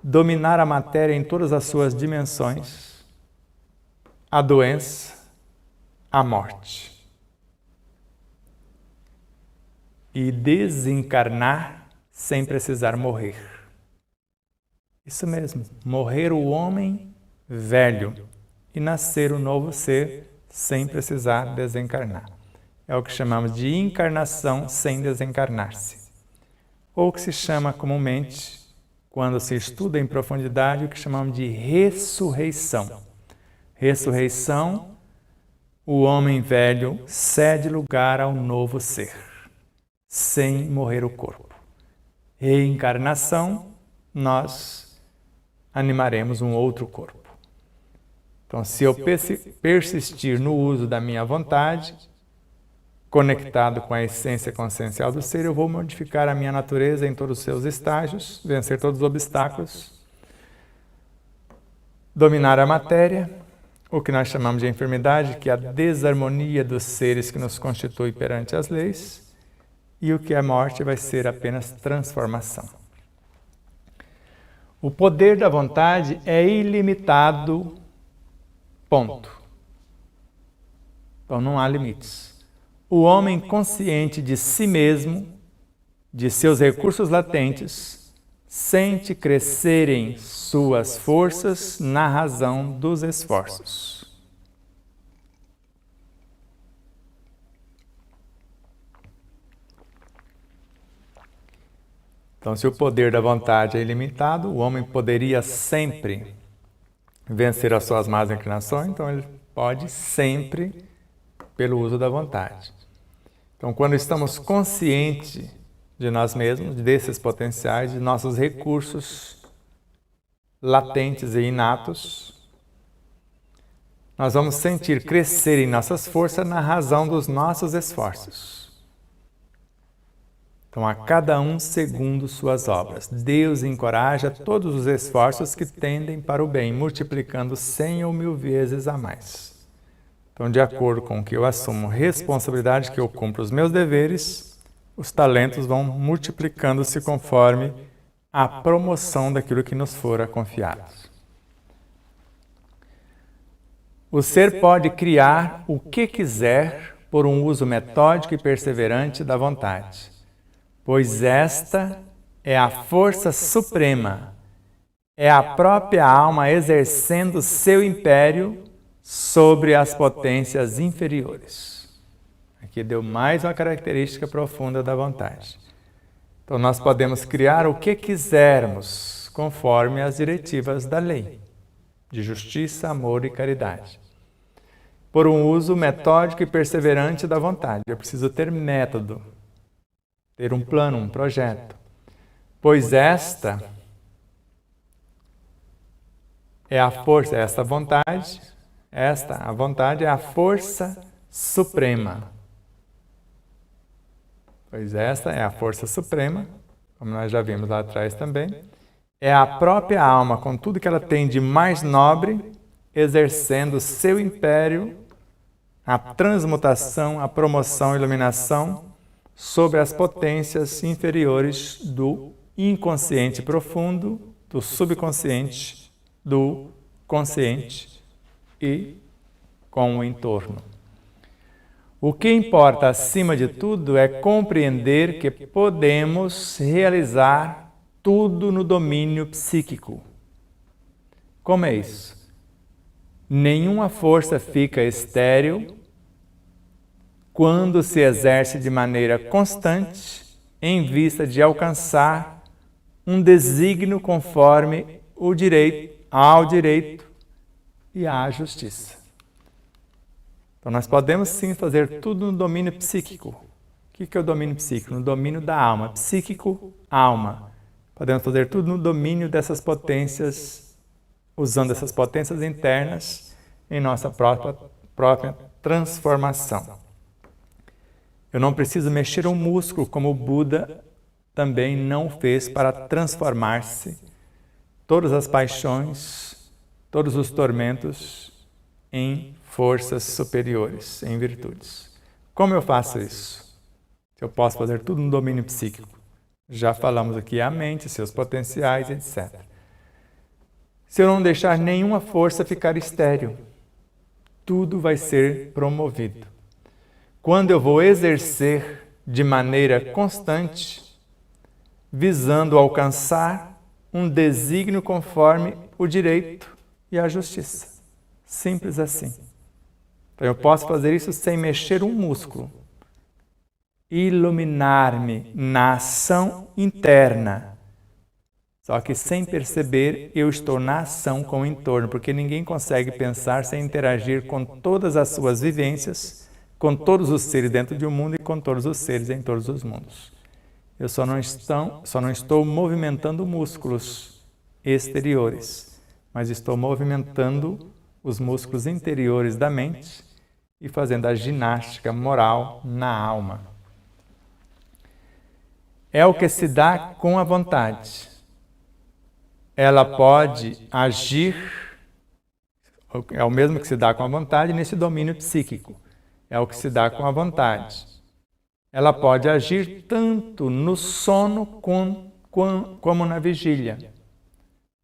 dominar a matéria em todas as suas dimensões, a doença, a morte. E desencarnar sem precisar morrer. Isso mesmo, morrer o homem velho e nascer o novo ser sem precisar desencarnar. É o que chamamos de encarnação sem desencarnar-se. Ou que se chama comumente, quando se estuda em profundidade, o que chamamos de ressurreição. Ressurreição, o homem velho cede lugar ao novo ser, sem morrer o corpo. Reencarnação, nós animaremos um outro corpo. Então, se eu persistir no uso da minha vontade, conectado com a essência consciencial do ser, eu vou modificar a minha natureza em todos os seus estágios, vencer todos os obstáculos, dominar a matéria, o que nós chamamos de enfermidade, que é a desarmonia dos seres que nos constitui perante as leis, e o que é morte vai ser apenas transformação. O poder da vontade é ilimitado, ponto. Então não há limites. O homem consciente de si mesmo, de seus recursos latentes, sente crescerem suas forças na razão dos esforços. Então, se o poder da vontade é ilimitado, o homem poderia sempre vencer as suas más inclinações, então ele pode sempre pelo uso da vontade. Então, quando estamos conscientes de nós mesmos, desses potenciais, de nossos recursos latentes e inatos, nós vamos sentir crescer em nossas forças na razão dos nossos esforços. Então, a cada um segundo suas obras. Deus encoraja todos os esforços que tendem para o bem, multiplicando 100 ou 1000 vezes a mais. Então, de acordo com o que eu assumo responsabilidade, que eu cumpro os meus deveres, os talentos vão multiplicando-se conforme a promoção daquilo que nos fora confiado. O ser pode criar o que quiser por um uso metódico e perseverante da vontade, pois esta é a força suprema, é a própria alma exercendo seu império sobre as potências inferiores. Aqui deu mais uma característica profunda da vontade. Então, nós podemos criar o que quisermos, conforme as diretivas da lei, de justiça, amor e caridade, por um uso metódico e perseverante da vontade. Eu preciso ter método, ter um plano, um projeto, pois esta é a força, esta vontade, A vontade é a força suprema. Pois esta é a força suprema, como nós já vimos lá atrás também. É a própria alma, com tudo que ela tem de mais nobre, exercendo seu império, a transmutação, a promoção e iluminação sobre as potências inferiores do inconsciente profundo, do subconsciente, do consciente e com o entorno. O que importa, acima de tudo, é compreender que podemos realizar tudo no domínio psíquico. Como é isso? Nenhuma força fica estéril quando se exerce de maneira constante em vista de alcançar um desígnio conforme ao direito e à justiça. Então nós podemos sim fazer tudo no domínio psíquico. O que é o domínio psíquico? No domínio da alma. Psíquico, alma. Podemos fazer tudo no domínio dessas potências, usando essas potências internas em nossa própria transformação. Eu não preciso mexer um músculo como o Buda também não fez para transformar-se todas as paixões, todos os tormentos em forças superiores, em virtudes. Como eu faço isso? Eu posso fazer tudo no domínio psíquico. Já falamos aqui a mente, seus potenciais, etc. Se eu não deixar nenhuma força ficar estéril, tudo vai ser promovido. Quando eu vou exercer de maneira constante, visando alcançar um desígnio conforme o direito e a justiça. Simples assim. Então eu posso fazer isso sem mexer um músculo. Iluminar-me na ação interna. Só que sem perceber, eu estou na ação com o entorno, porque ninguém consegue pensar sem interagir com todas as suas vivências, com todos os seres dentro de um mundo e com todos os seres em todos os mundos. Eu só não estou movimentando músculos exteriores, mas estou movimentando os músculos interiores da mente e fazendo a ginástica moral na alma. É o que se dá com a vontade. Ela pode agir, é o mesmo que se dá com a vontade nesse domínio psíquico. É o que se dá com a vontade. Ela pode agir tanto no sono como na vigília.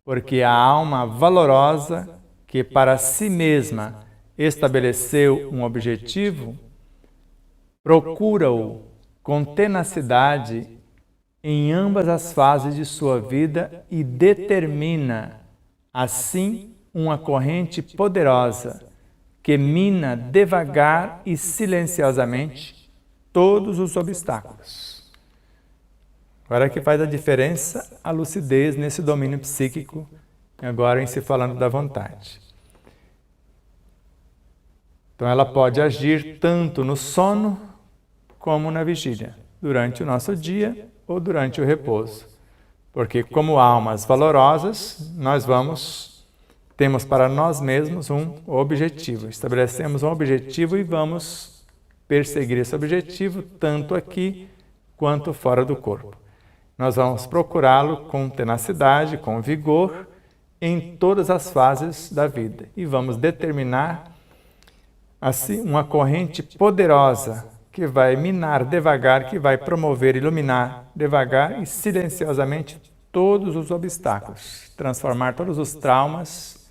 Porque a alma valorosa, que para si mesma estabeleceu um objetivo, procura-o com tenacidade em ambas as fases de sua vida e determina, assim, uma corrente poderosa que mina devagar e silenciosamente todos os obstáculos. Agora que faz a diferença a lucidez nesse domínio psíquico, agora em se falando da vontade. Então ela pode agir tanto no sono como na vigília, durante o nosso dia ou durante o repouso. Porque como almas valorosas, temos para nós mesmos um objetivo. Estabelecemos um objetivo e vamos perseguir esse objetivo tanto aqui quanto fora do corpo. Nós vamos procurá-lo com tenacidade, com vigor, em todas as fases da vida. E vamos determinar, assim, uma corrente poderosa que vai minar devagar, que vai promover, iluminar devagar e silenciosamente todos os obstáculos, transformar todos os traumas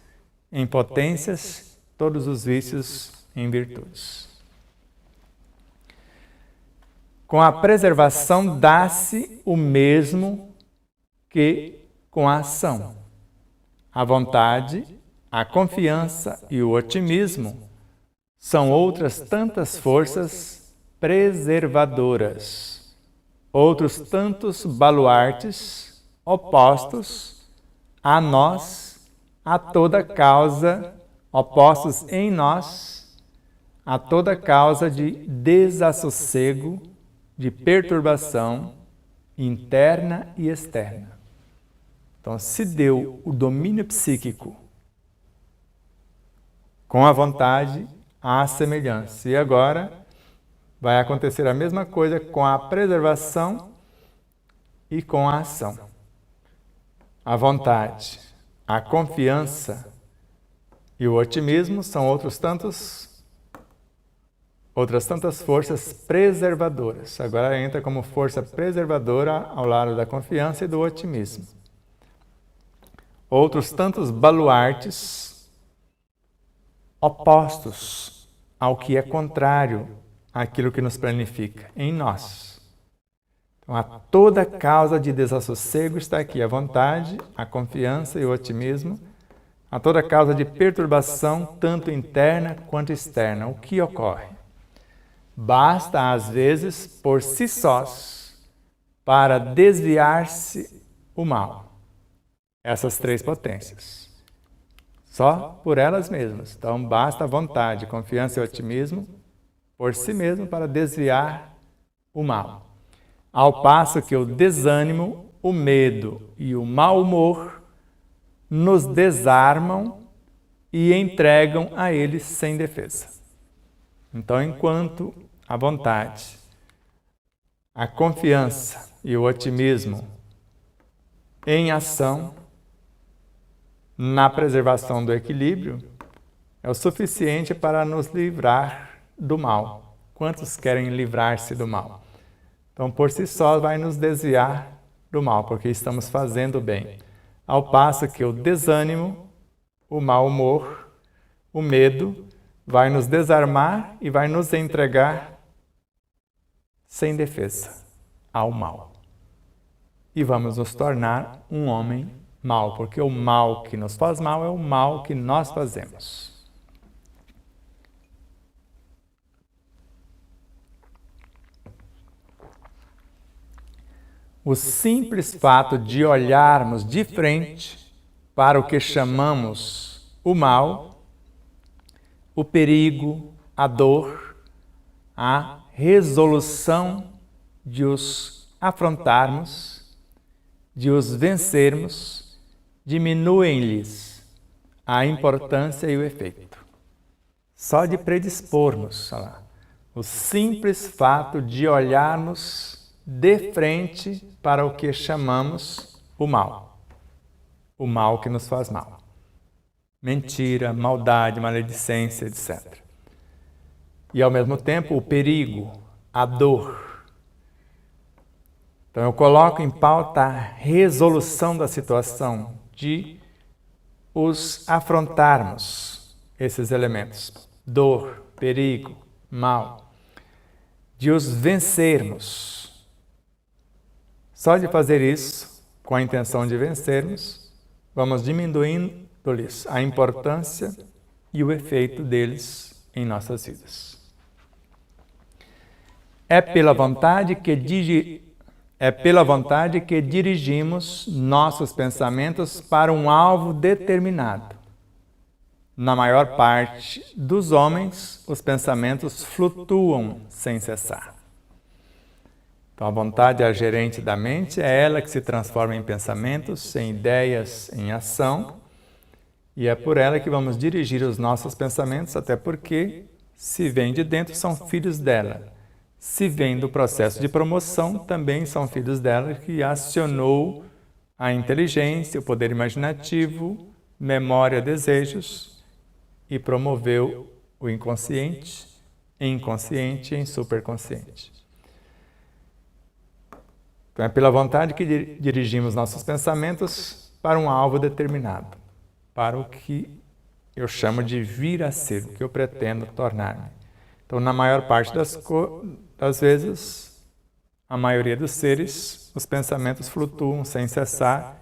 em potências, todos os vícios em virtudes. Com a preservação dá-se o mesmo que com a ação. A vontade, a confiança e o otimismo são outras tantas forças preservadoras, outros tantos baluartes opostos a nós, a toda causa, opostos em nós, a toda causa de desassossego, de perturbação interna e externa. Então, se deu o domínio psíquico Com a vontade, há semelhança. E agora vai acontecer a mesma coisa com a preservação e com a ação. A vontade, a confiança e o otimismo são outras tantas forças preservadoras. Agora entra como força preservadora ao lado da confiança e do otimismo. Outros tantos baluartes opostos ao que é contrário àquilo que nos planifica em nós. Então, a toda causa de desassossego está aqui: a vontade, a confiança e o otimismo. A toda causa de perturbação, tanto interna quanto externa. O que ocorre? Basta, às vezes, por si sós, para desviar-se o mal. Essas três potências. Só por elas mesmas. Então, basta a vontade, confiança e otimismo por si mesmo para desviar o mal. Ao passo que o desânimo, o medo e o mau humor nos desarmam e entregam a eles sem defesa. Então, enquanto a vontade, a confiança e o otimismo em ação, na preservação do equilíbrio, é o suficiente para nos livrar do mal. Quantos querem livrar-se do mal? Então, por si só, vai nos desviar do mal, porque estamos fazendo o bem. Ao passo que o desânimo, o mau humor, o medo, vai nos desarmar e vai nos entregar sem defesa ao mal. E vamos nos tornar um homem mau, porque o mal que nos faz mal é o mal que nós fazemos. O simples fato de olharmos de frente para o que chamamos o mal, o perigo, a dor, a resolução de os afrontarmos, de os vencermos, diminuem-lhes a importância e o efeito. Só de predispormos, o simples fato de olharmos de frente para o que chamamos o mal que nos faz mal. Mentira, maldade, maledicência, etc. E ao mesmo tempo o perigo, a dor. Então eu coloco em pauta a resolução da situação, de os afrontarmos, esses elementos, dor, perigo, mal, de os vencermos. Só de fazer isso, com a intenção de vencermos, vamos diminuindo-lhes a importância e o efeito deles em nossas vidas. É pela vontade que dirigimos nossos pensamentos para um alvo determinado. Na maior parte dos homens, os pensamentos flutuam sem cessar. Então, a vontade é a gerente da mente, é ela que se transforma em pensamentos, em ideias, em ação, e é por ela que vamos dirigir os nossos pensamentos, até porque, se vêm de dentro, são filhos dela. Se vêm do processo de promoção, também são filhos dela, que acionou a inteligência, o poder imaginativo, memória, desejos, e promoveu o inconsciente, inconsciente e superconsciente. Então, é pela vontade que dirigimos nossos pensamentos para um alvo determinado, para o que eu chamo de vir a ser, o que eu pretendo tornar-me. Então, na maior parte das vezes, a maioria dos seres, os pensamentos flutuam sem cessar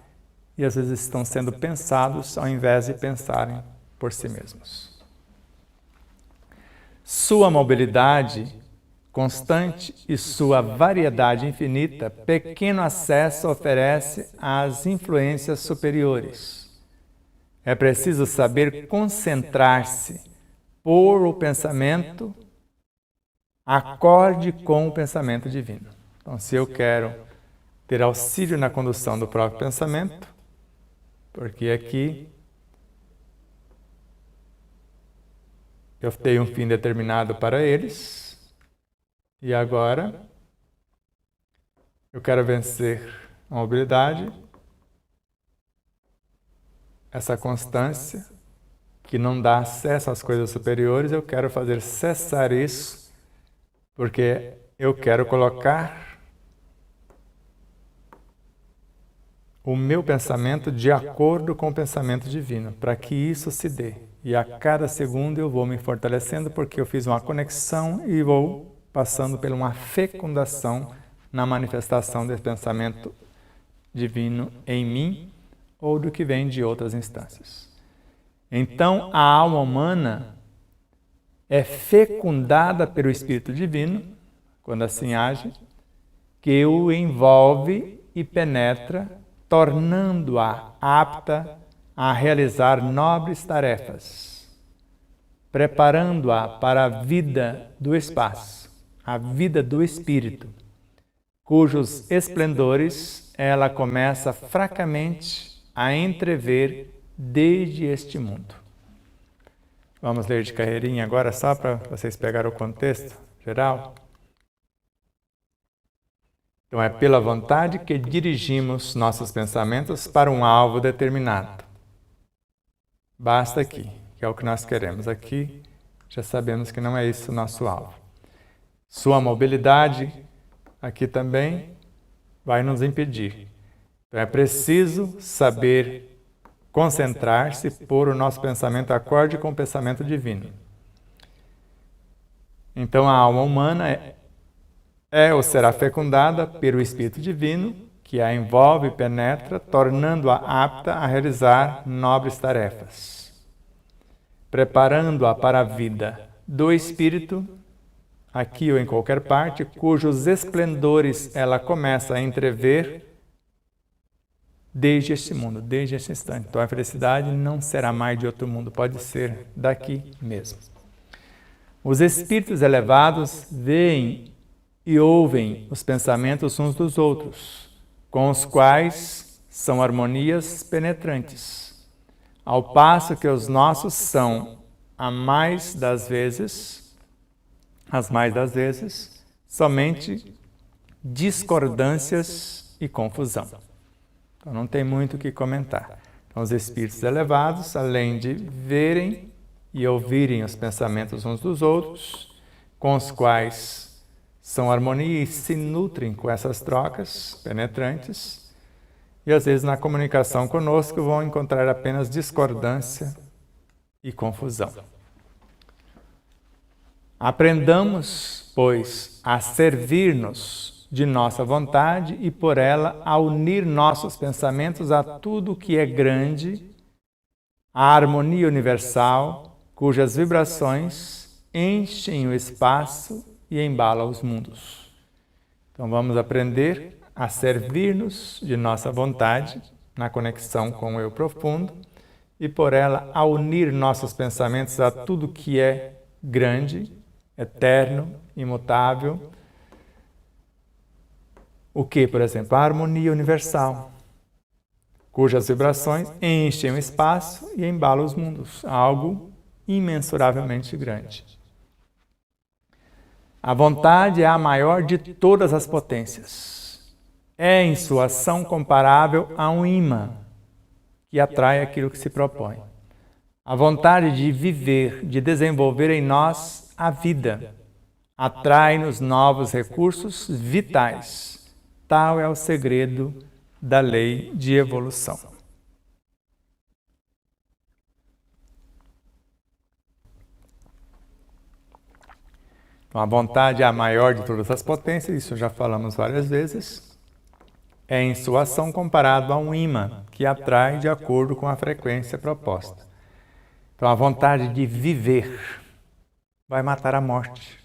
e às vezes estão sendo pensados ao invés de pensarem por si mesmos. Sua mobilidade constante e sua variedade infinita, pequeno acesso oferece às influências superiores. É preciso saber concentrar-se, pôr o pensamento acorde com o pensamento divino. Então, se eu quero ter auxílio na condução do próprio pensamento, porque aqui eu tenho um fim determinado para eles, e agora eu quero vencer a mobilidade, essa constância que não dá acesso às coisas superiores, eu quero fazer cessar isso, porque eu quero colocar o meu pensamento de acordo com o pensamento divino, para que isso se dê. E a cada segundo eu vou me fortalecendo, porque eu fiz uma conexão e vou passando por uma fecundação na manifestação desse pensamento divino em mim, ou do que vem de outras instâncias. Então, a alma humana é fecundada pelo Espírito Divino, quando assim age, que o envolve e penetra, tornando-a apta a realizar nobres tarefas, preparando-a para a vida do espaço, a vida do Espírito, cujos esplendores ela começa fracamente a entrever desde este mundo. Vamos ler de carreirinha agora, só para vocês pegarem o contexto geral. Então, é pela vontade que dirigimos nossos pensamentos para um alvo determinado. Basta aqui, que é o que nós queremos. Aqui, já sabemos que não é isso o nosso alvo. Sua mobilidade, aqui também, vai nos impedir. Então, é preciso saber concentrar-se, pôr o nosso pensamento acorde com o pensamento divino. Então, a alma humana é ou será fecundada pelo Espírito Divino, que a envolve e penetra, tornando-a apta a realizar nobres tarefas, preparando-a para a vida do Espírito, aqui ou em qualquer parte, cujos esplendores ela começa a entrever desde este mundo, desde este instante. Então a felicidade não será mais de outro mundo, pode ser daqui mesmo. Os espíritos elevados veem e ouvem os pensamentos uns dos outros, com os quais são harmonias penetrantes, ao passo que os nossos são, as mais das vezes, somente discordâncias e confusão. Então não tem muito o que comentar. Então, os espíritos elevados, além de verem e ouvirem os pensamentos uns dos outros, com os quais são harmonia e se nutrem com essas trocas penetrantes, e às vezes na comunicação conosco vão encontrar apenas discordância e confusão. Aprendamos, pois, a servir-nos de nossa vontade e por ela a unir nossos pensamentos a tudo que é grande, a harmonia universal, cujas vibrações enchem o espaço e embala os mundos. Então vamos aprender a servir-nos de nossa vontade na conexão com o eu profundo e por ela a unir nossos pensamentos a tudo que é grande, eterno, imutável. O que, por exemplo? A harmonia universal, cujas vibrações enchem o espaço e embalam os mundos, algo imensuravelmente grande. A vontade é a maior de todas as potências. É em sua ação comparável a um imã que atrai aquilo que se propõe. A vontade de viver, de desenvolver em nós a vida, atrai-nos novos recursos vitais. Tal é o segredo da lei de evolução. Então, a vontade é a maior de todas as potências, isso já falamos várias vezes. É em sua ação comparado a um imã que atrai de acordo com a frequência proposta. Então, a vontade de viver vai matar a morte.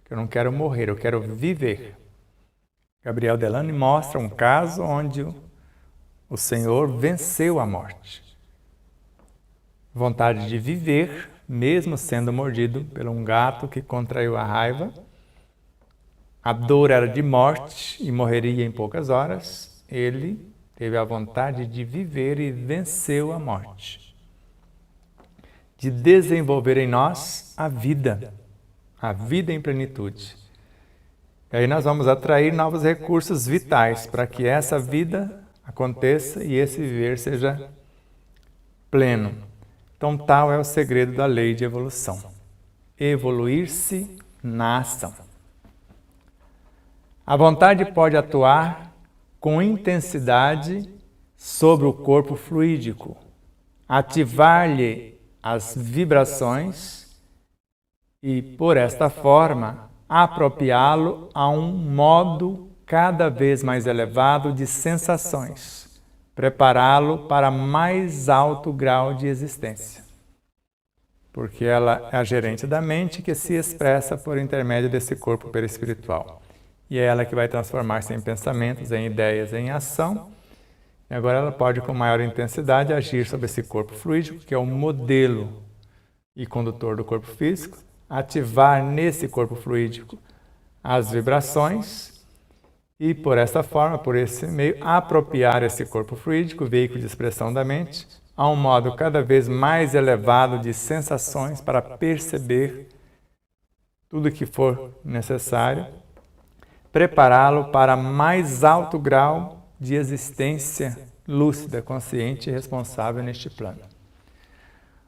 Eu não quero morrer, eu quero viver. Gabriel Delano mostra um caso onde o Senhor venceu a morte. Vontade de viver, mesmo sendo mordido por um gato que contraiu a raiva. A dor era de morte e morreria em poucas horas. Ele teve a vontade de viver e venceu a morte. de desenvolver em nós a vida em plenitude. E aí nós vamos atrair novos recursos vitais para que essa vida aconteça e esse viver seja pleno. Então, tal é o segredo da lei de evolução. Evoluir-se na ação. A vontade pode atuar com intensidade sobre o corpo fluídico, ativar-lhe as vibrações e, por esta forma, apropriá-lo a um modo cada vez mais elevado de sensações, prepará-lo para mais alto grau de existência. Porque ela é a gerente da mente que se expressa por intermédio desse corpo perispiritual. E é ela que vai transformar-se em pensamentos, em ideias, em ação. E agora ela pode, com maior intensidade, agir sobre esse corpo fluídico, que é o modelo e condutor do corpo físico, ativar nesse corpo fluídico as vibrações e, por essa forma, por esse meio, apropriar esse corpo fluídico, veículo de expressão da mente, a um modo cada vez mais elevado de sensações para perceber tudo o que for necessário, prepará-lo para mais alto grau de existência lúcida, consciente e responsável neste plano.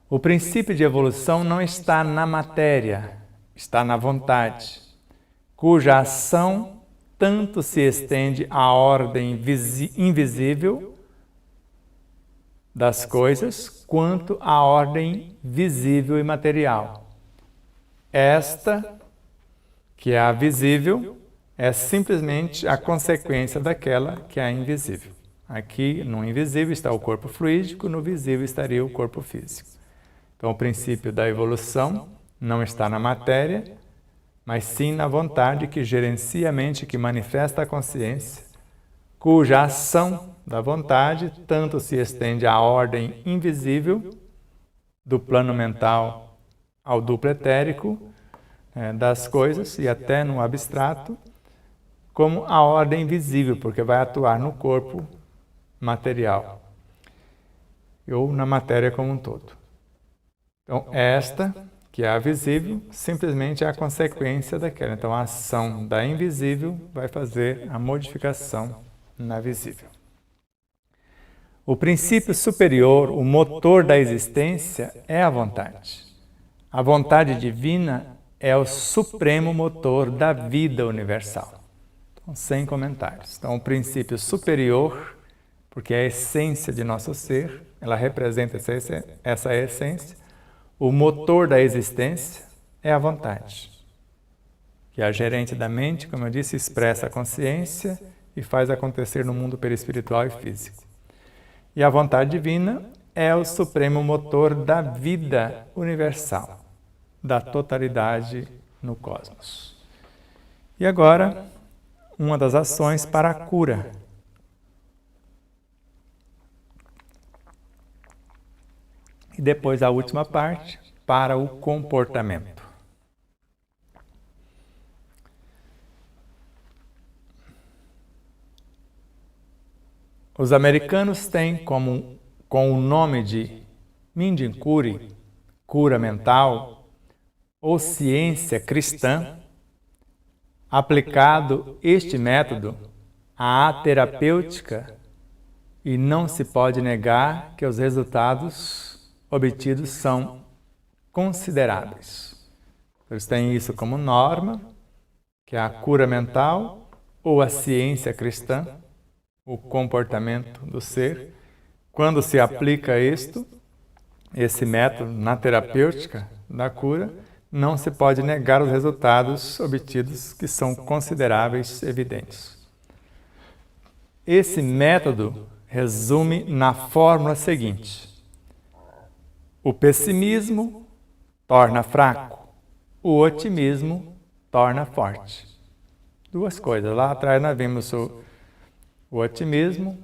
O princípio de evolução não está na matéria, está na vontade, cuja ação tanto se estende à ordem invisível das coisas, quanto à ordem visível e material. Esta, que é a visível, é simplesmente a consequência daquela que é invisível. Aqui, no invisível, está o corpo fluídico, no visível estaria o corpo físico. Então, o princípio da evolução não está na matéria, mas sim na vontade que gerencia a mente, que manifesta a consciência, cuja ação da vontade tanto se estende à ordem invisível, do plano mental ao duplo etérico das coisas e até no abstrato, como a ordem visível, porque vai atuar no corpo material ou na matéria como um todo. Então, esta, que é a visível, simplesmente é a consequência daquela. Então, a ação da invisível vai fazer a modificação na visível. O princípio superior, o motor da existência, é a vontade. A vontade divina é o supremo motor da vida universal. Então, sem comentários. Então, o princípio superior, porque é a essência de nosso ser, ela representa essa essência. O motor da existência é a vontade, que é a gerente da mente, como eu disse, expressa a consciência e faz acontecer no mundo perispiritual e físico. E a vontade divina é o supremo motor da vida universal, da totalidade no cosmos. E agora, uma das ações para a cura. E depois a última parte, para o comportamento. Os americanos têm com o nome de Mindjinkuri, cura mental, ou ciência cristã, aplicado este método à terapêutica, e não se pode negar que os resultados obtidos são consideráveis. Eles têm isso como norma, que é a cura mental ou a ciência cristã, o comportamento do ser. Quando se aplica esse método na terapêutica da cura, não se pode negar os resultados obtidos, que são consideráveis, evidentes. Esse método resume na fórmula seguinte: o pessimismo torna fraco, o otimismo torna forte. Duas coisas. Lá atrás nós vimos o otimismo,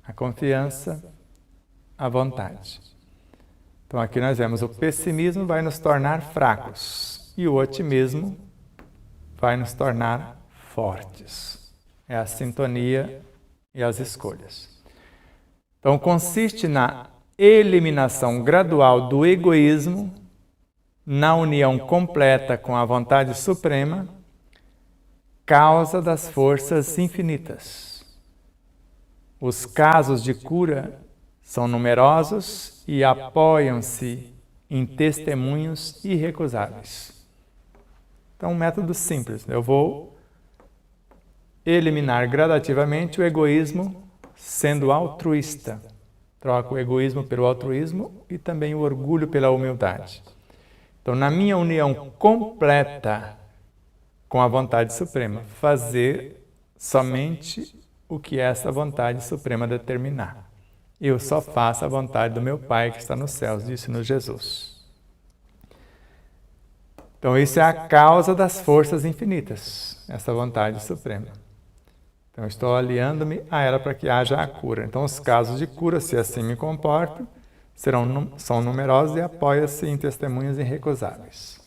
a confiança, a vontade. Então aqui nós vemos o pessimismo vai nos tornar fracos e o otimismo vai nos tornar fortes. É a sintonia e as escolhas. Então consiste na eliminação gradual do egoísmo na união completa com a vontade suprema, causa das forças infinitas. Os casos de cura são numerosos e apoiam-se em testemunhos irrecusáveis. Então, um método simples. Eu vou eliminar gradativamente o egoísmo sendo altruísta. Troco o egoísmo pelo altruísmo e também o orgulho pela humildade. Então, na minha união completa com a vontade suprema, fazer somente o que essa vontade suprema determinar. Eu só faço a vontade do meu Pai que está nos céus, disse-nos Jesus. Então, isso é a causa das forças infinitas, essa vontade suprema. Então, estou aliando-me a ela para que haja a cura. Então, os casos de cura, se assim me comporto, são numerosos e apoiam-se em testemunhos irrecusáveis.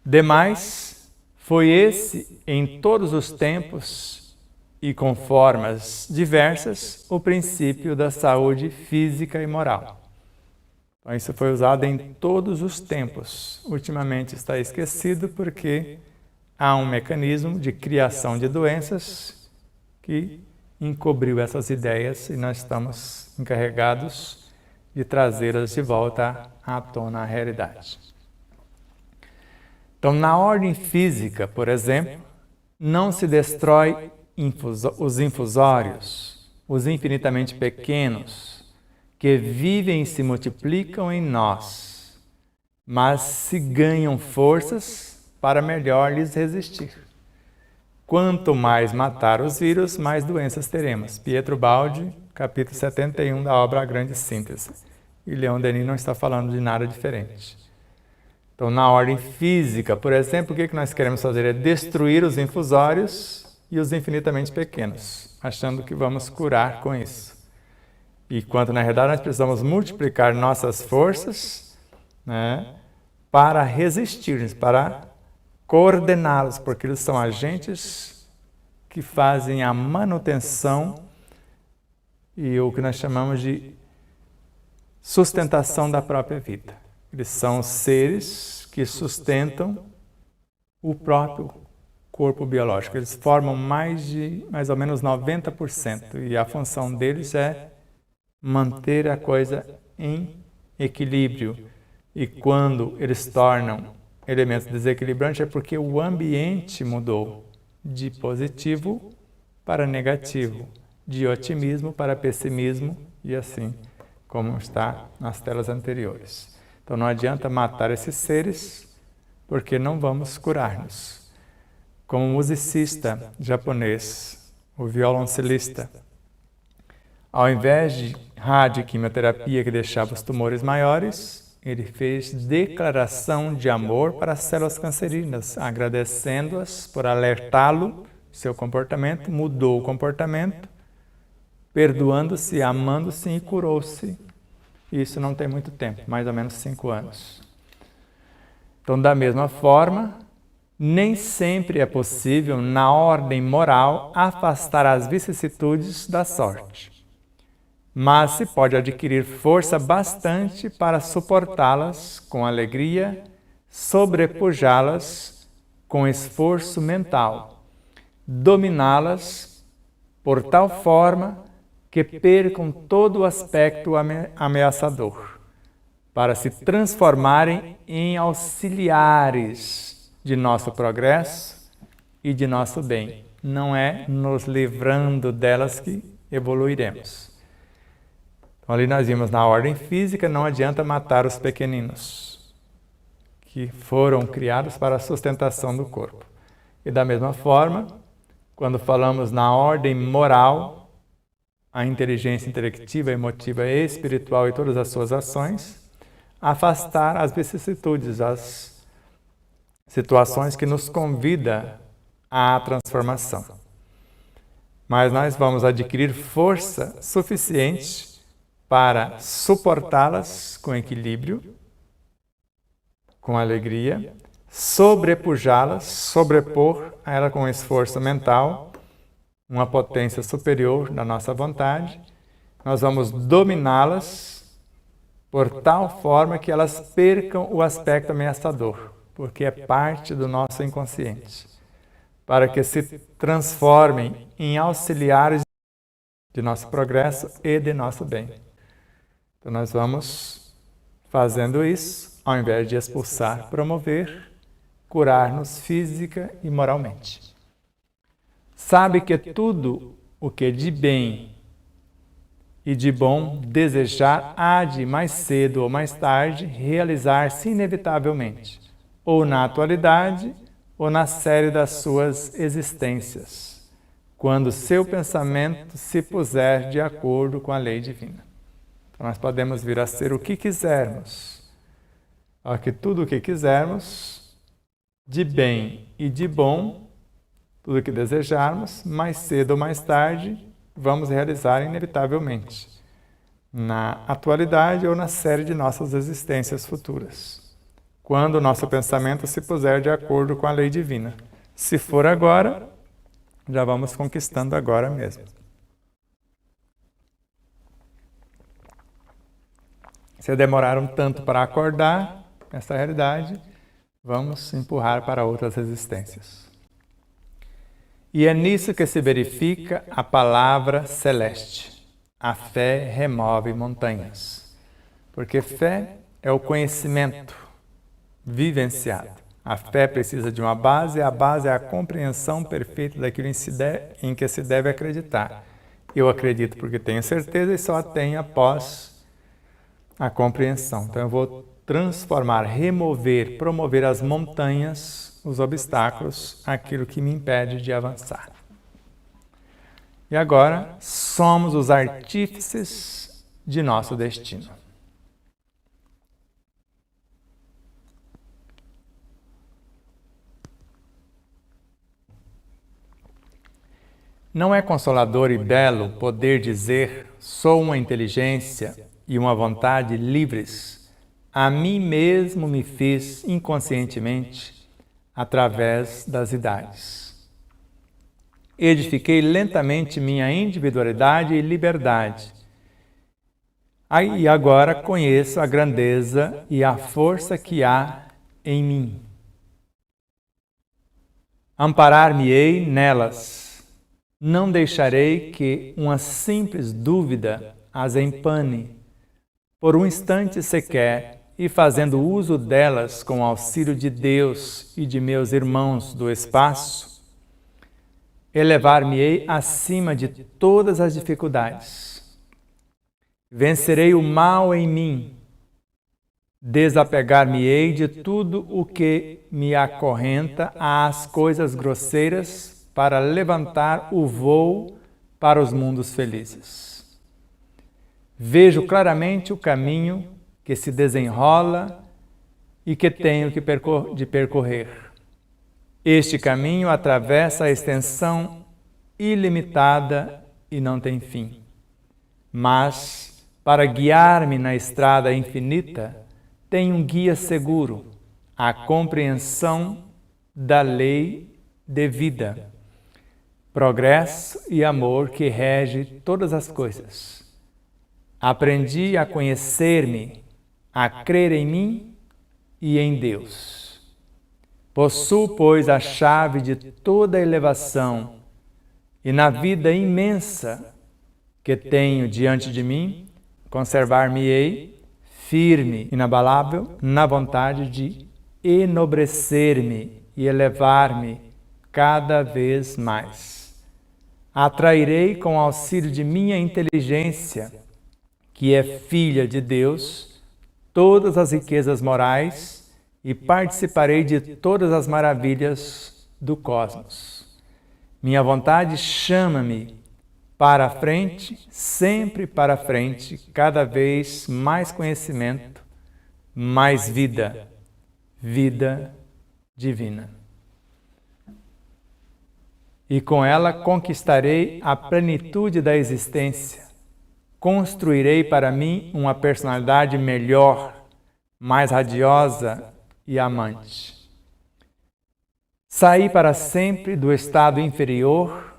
Demais, foi esse, em todos os tempos e com formas diversas, o princípio da saúde física e moral. Então, isso foi usado em todos os tempos. Ultimamente está esquecido porque há um mecanismo de criação de doenças que encobriu essas ideias e nós estamos encarregados de trazê-las de volta à tona à realidade. Então, na ordem física, por exemplo, não se destrói os infusórios, os infinitamente pequenos, que vivem e se multiplicam em nós, mas se ganham forças para melhor lhes resistir. Quanto mais matar os vírus, mais doenças teremos. Pietro Baldi, capítulo 71 da obra A Grande Síntese. E Leon Denis não está falando de nada diferente. Então, na ordem física, por exemplo, o que nós queremos fazer é destruir os infusórios e os infinitamente pequenos, achando que vamos curar com isso. E quanto, na verdade, nós precisamos multiplicar nossas forças, né, para resistir, para coordená-los, porque eles são agentes que fazem a manutenção e o que nós chamamos de sustentação da própria vida. Eles são seres que sustentam o próprio corpo biológico. Eles formam mais ou menos 90% e a função deles é manter a coisa em equilíbrio. E quando eles tornam elementos desequilibrantes é porque o ambiente mudou de positivo para negativo, de otimismo para pessimismo e assim como está nas telas anteriores. Então não adianta matar esses seres porque não vamos curar-nos. Como o musicista japonês, o violoncelista, ao invés de radioquimioterapia que deixava os tumores maiores, ele fez declaração de amor para as células cancerinas, agradecendo-as por alertá-lo, seu comportamento, mudou o comportamento, perdoando-se, amando-se e curou-se. Isso não tem muito tempo, mais ou menos 5 anos. Então, da mesma forma, nem sempre é possível, na ordem moral, afastar as vicissitudes da sorte. Mas se pode adquirir força bastante para suportá-las com alegria, sobrepujá-las com esforço mental, dominá-las por tal forma que percam todo o aspecto ameaçador, para se transformarem em auxiliares de nosso progresso e de nosso bem. Não é nos livrando delas que evoluiremos. Então, ali nós vimos na ordem física, não adianta matar os pequeninos, que foram criados para a sustentação do corpo. E da mesma forma, quando falamos na ordem moral, a inteligência intelectiva, emotiva e espiritual e todas as suas ações, afastar as vicissitudes, as situações que nos convidam à transformação. Mas nós vamos adquirir força suficiente para suportá-las com equilíbrio, com alegria, sobrepujá-las, sobrepor a ela com esforço mental, uma potência superior da nossa vontade, nós vamos dominá-las por tal forma que elas percam o aspecto ameaçador, porque é parte do nosso inconsciente, para que se transformem em auxiliares de nosso progresso e de nosso bem. Então nós vamos fazendo isso, ao invés de expulsar, promover, curar-nos física e moralmente. Sabe que tudo o que de bem e de bom desejar há de, mais cedo ou mais tarde, realizar-se inevitavelmente, ou na atualidade, ou na série das suas existências, quando seu pensamento se puser de acordo com a lei divina. Então, nós podemos vir a ser o que quisermos, que tudo o que quisermos, de bem e de bom, tudo o que desejarmos, mais cedo ou mais tarde, vamos realizar inevitavelmente, na atualidade ou na série de nossas existências futuras, quando o nosso pensamento se puser de acordo com a lei divina. Se for agora, já vamos conquistando agora mesmo. Se demoraram tanto para acordar nessa realidade, vamos empurrar para outras existências. E é nisso que se verifica a palavra celeste. A fé remove montanhas. Porque fé é o conhecimento vivenciado. A fé precisa de uma base, e a base é a compreensão perfeita daquilo em que se deve acreditar. Eu acredito porque tenho certeza e só a tenho após a compreensão. Então eu vou transformar, remover, promover as montanhas, os obstáculos, aquilo que me impede de avançar. E agora, somos os artífices de nosso destino. Não é consolador e belo poder dizer: sou uma inteligência e uma vontade livres, a mim mesmo me fiz inconscientemente, através das idades. Edifiquei lentamente minha individualidade e liberdade. E agora conheço a grandeza e a força que há em mim. Amparar-me-ei nelas. Não deixarei que uma simples dúvida as empane, por um instante sequer, e fazendo uso delas com o auxílio de Deus e de meus irmãos do espaço, elevar-me-ei acima de todas as dificuldades. Vencerei o mal em mim, desapegar-me-ei de tudo o que me acorrenta às coisas grosseiras para levantar o voo para os mundos felizes. Vejo claramente o caminho que se desenrola e que tenho de percorrer. Este caminho atravessa a extensão ilimitada e não tem fim. Mas, para guiar-me na estrada infinita, tenho um guia seguro, a compreensão da lei de vida, progresso e amor que rege todas as coisas. Aprendi a conhecer-me, a crer em mim e em Deus. Possuo, pois, a chave de toda elevação, e na vida imensa que tenho diante de mim, conservar-me-ei firme, inabalável, na vontade de enobrecer-me e elevar-me cada vez mais. Atrairei com o auxílio de minha inteligência, que é filha de Deus, todas as riquezas morais e participarei de todas as maravilhas do cosmos. Minha vontade chama-me para a frente, sempre para a frente, cada vez mais conhecimento, mais vida, vida divina. E com ela conquistarei a plenitude da existência. Construirei para mim uma personalidade melhor, mais radiosa e amante. Saí para sempre do estado inferior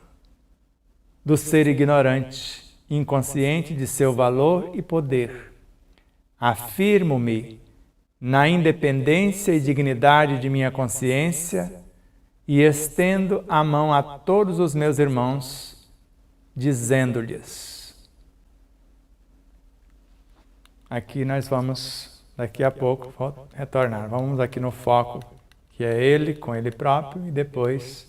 do ser ignorante inconsciente de seu valor e poder. Afirmo-me na independência e dignidade de minha consciência e estendo a mão a todos os meus irmãos, dizendo-lhes. Aqui nós vamos, daqui a pouco, retornar. Vamos aqui no foco, que é ele com ele próprio, e depois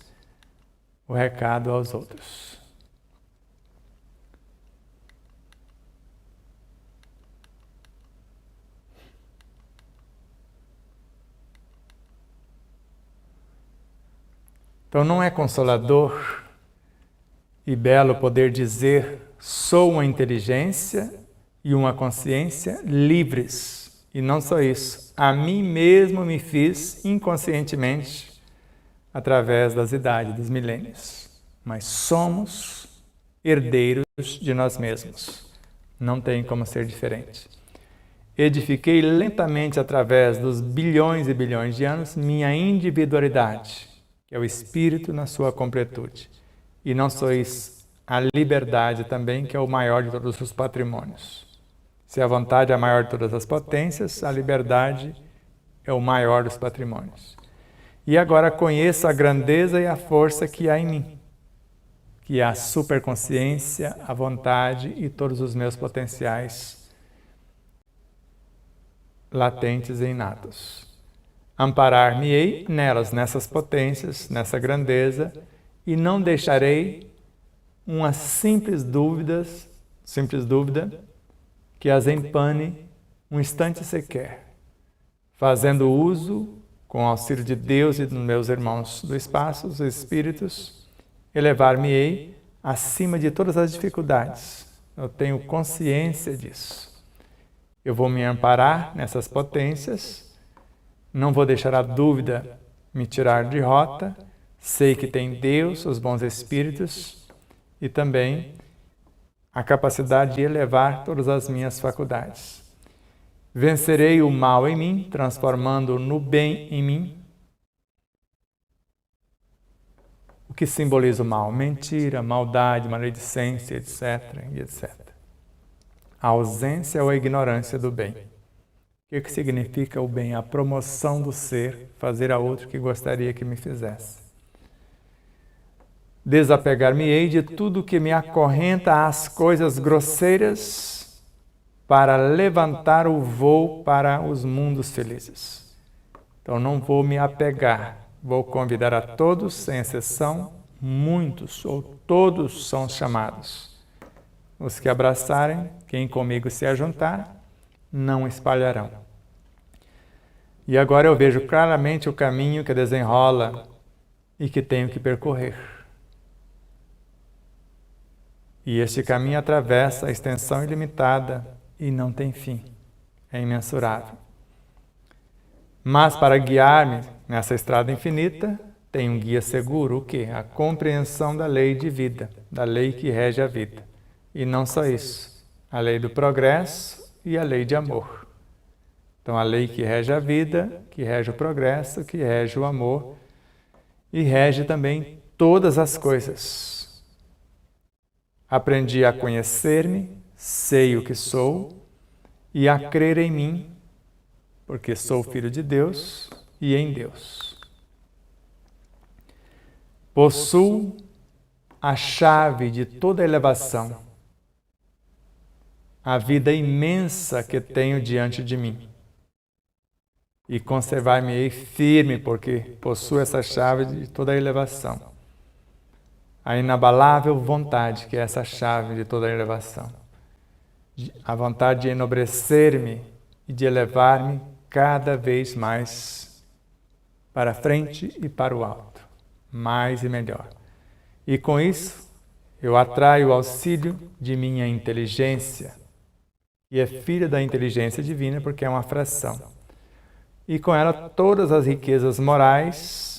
o recado aos outros. Então não é consolador e belo poder dizer: sou uma inteligência e uma consciência livres. E não só isso, a mim mesmo me fiz inconscientemente através das idades, dos milênios. Mas somos herdeiros de nós mesmos. Não tem como ser diferente. Edifiquei lentamente através dos bilhões e bilhões de anos minha individualidade, que é o espírito na sua completude. E não só isso, a liberdade também, que é o maior de todos os patrimônios. Se a vontade é a maior de todas as potências, a liberdade é o maior dos patrimônios. E agora conheço a grandeza e a força que há em mim, que é a superconsciência, a vontade e todos os meus potenciais latentes e inatos. Amparar-me-ei nelas, nessas potências, nessa grandeza, e não deixarei uma simples dúvida que as empane um instante sequer, fazendo uso, com o auxílio de Deus e dos meus irmãos do espaço, os espíritos, elevar-me-ei acima de todas as dificuldades. Eu tenho consciência disso. Eu vou me amparar nessas potências, não vou deixar a dúvida me tirar de rota, sei que tem Deus, os bons espíritos e também a capacidade de elevar todas as minhas faculdades. Vencerei o mal em mim, transformando-o no bem em mim. O que simboliza o mal? Mentira, maldade, maledicência, etc. etc. A ausência ou a ignorância do bem. O que significa o bem? A promoção do ser, fazer a outro que gostaria que me fizesse. Desapegar-me-ei de tudo que me acorrenta às coisas grosseiras para levantar o voo para os mundos felizes. Então não vou me apegar, vou convidar a todos, sem exceção, muitos ou todos são chamados. Os que abraçarem, quem comigo se ajuntar, não espalharão. E agora eu vejo claramente o caminho que desenrola e que tenho que percorrer. E este caminho atravessa a extensão ilimitada e não tem fim. É imensurável. Mas para guiar-me nessa estrada infinita, tem um guia seguro, o quê? A compreensão da lei de vida, da lei que rege a vida. E não só isso, a lei do progresso e a lei de amor. Então, a lei que rege a vida, que rege o progresso, que rege o amor e rege também todas as coisas. Aprendi a conhecer-me, sei o que sou e a crer em mim, porque sou filho de Deus e em Deus. Possuo a chave de toda elevação, a vida imensa que tenho diante de mim. E conservar-me-ei firme, porque possuo essa chave de toda a elevação. A inabalável vontade, que é essa chave de toda a elevação. A vontade de enobrecer-me e de elevar-me cada vez mais para frente e para o alto, mais e melhor. E com isso, eu atraio o auxílio de minha inteligência, que é filha da inteligência divina, porque é uma fração. E com ela todas as riquezas morais,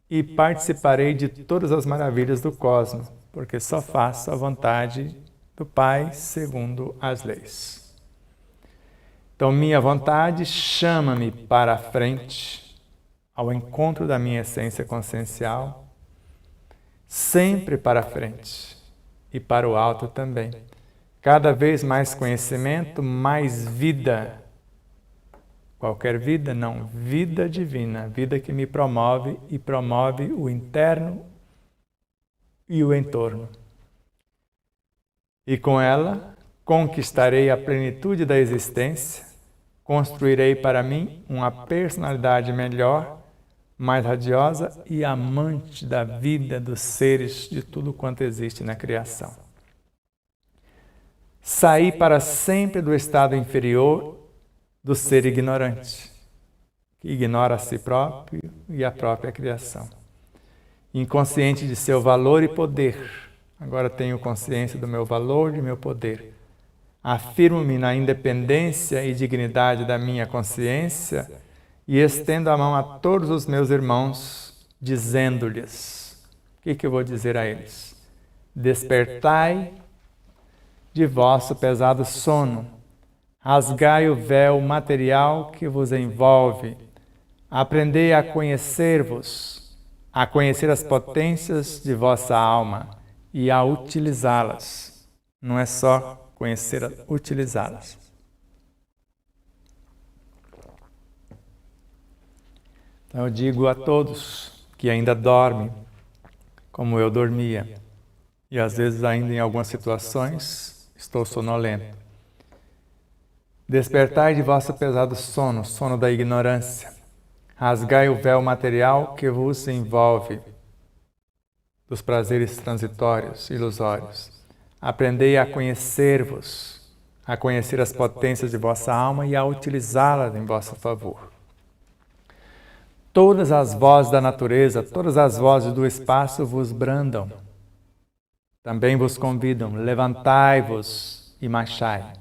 e participarei de todas as maravilhas do cosmos, porque só faço a vontade do Pai segundo as leis. Então, minha vontade chama-me para a frente, ao encontro da minha essência consciencial, sempre para a frente e para o alto também. Cada vez mais conhecimento, mais vida. Qualquer vida? Não, vida divina, vida que me promove e promove o interno e o entorno. E com ela, conquistarei a plenitude da existência, construirei para mim uma personalidade melhor, mais radiosa e amante da vida, dos seres, de tudo quanto existe na criação. Saí para sempre do estado inferior do ser ignorante, que ignora a si próprio e a própria criação. Inconsciente de seu valor e poder, agora tenho consciência do meu valor e do meu poder. Afirmo-me na independência e dignidade da minha consciência e estendo a mão a todos os meus irmãos, dizendo-lhes, o que eu vou dizer a eles? Despertai de vosso pesado sono, rasgai o véu material que vos envolve, aprendei a conhecer-vos, a conhecer as potências de vossa alma e a utilizá-las. Não é só conhecer, utilizá-las. Então eu digo a todos que ainda dormem, como eu dormia, e às vezes ainda em algumas situações estou sonolento. Despertai de vosso pesado sono, sono da ignorância. Rasgai o véu material que vos envolve, dos prazeres transitórios, ilusórios. Aprendei a conhecer-vos, a conhecer as potências de vossa alma e a utilizá-las em vosso favor. Todas as vozes da natureza, todas as vozes do espaço vos brandam. Também vos convidam, levantai-vos e marchai.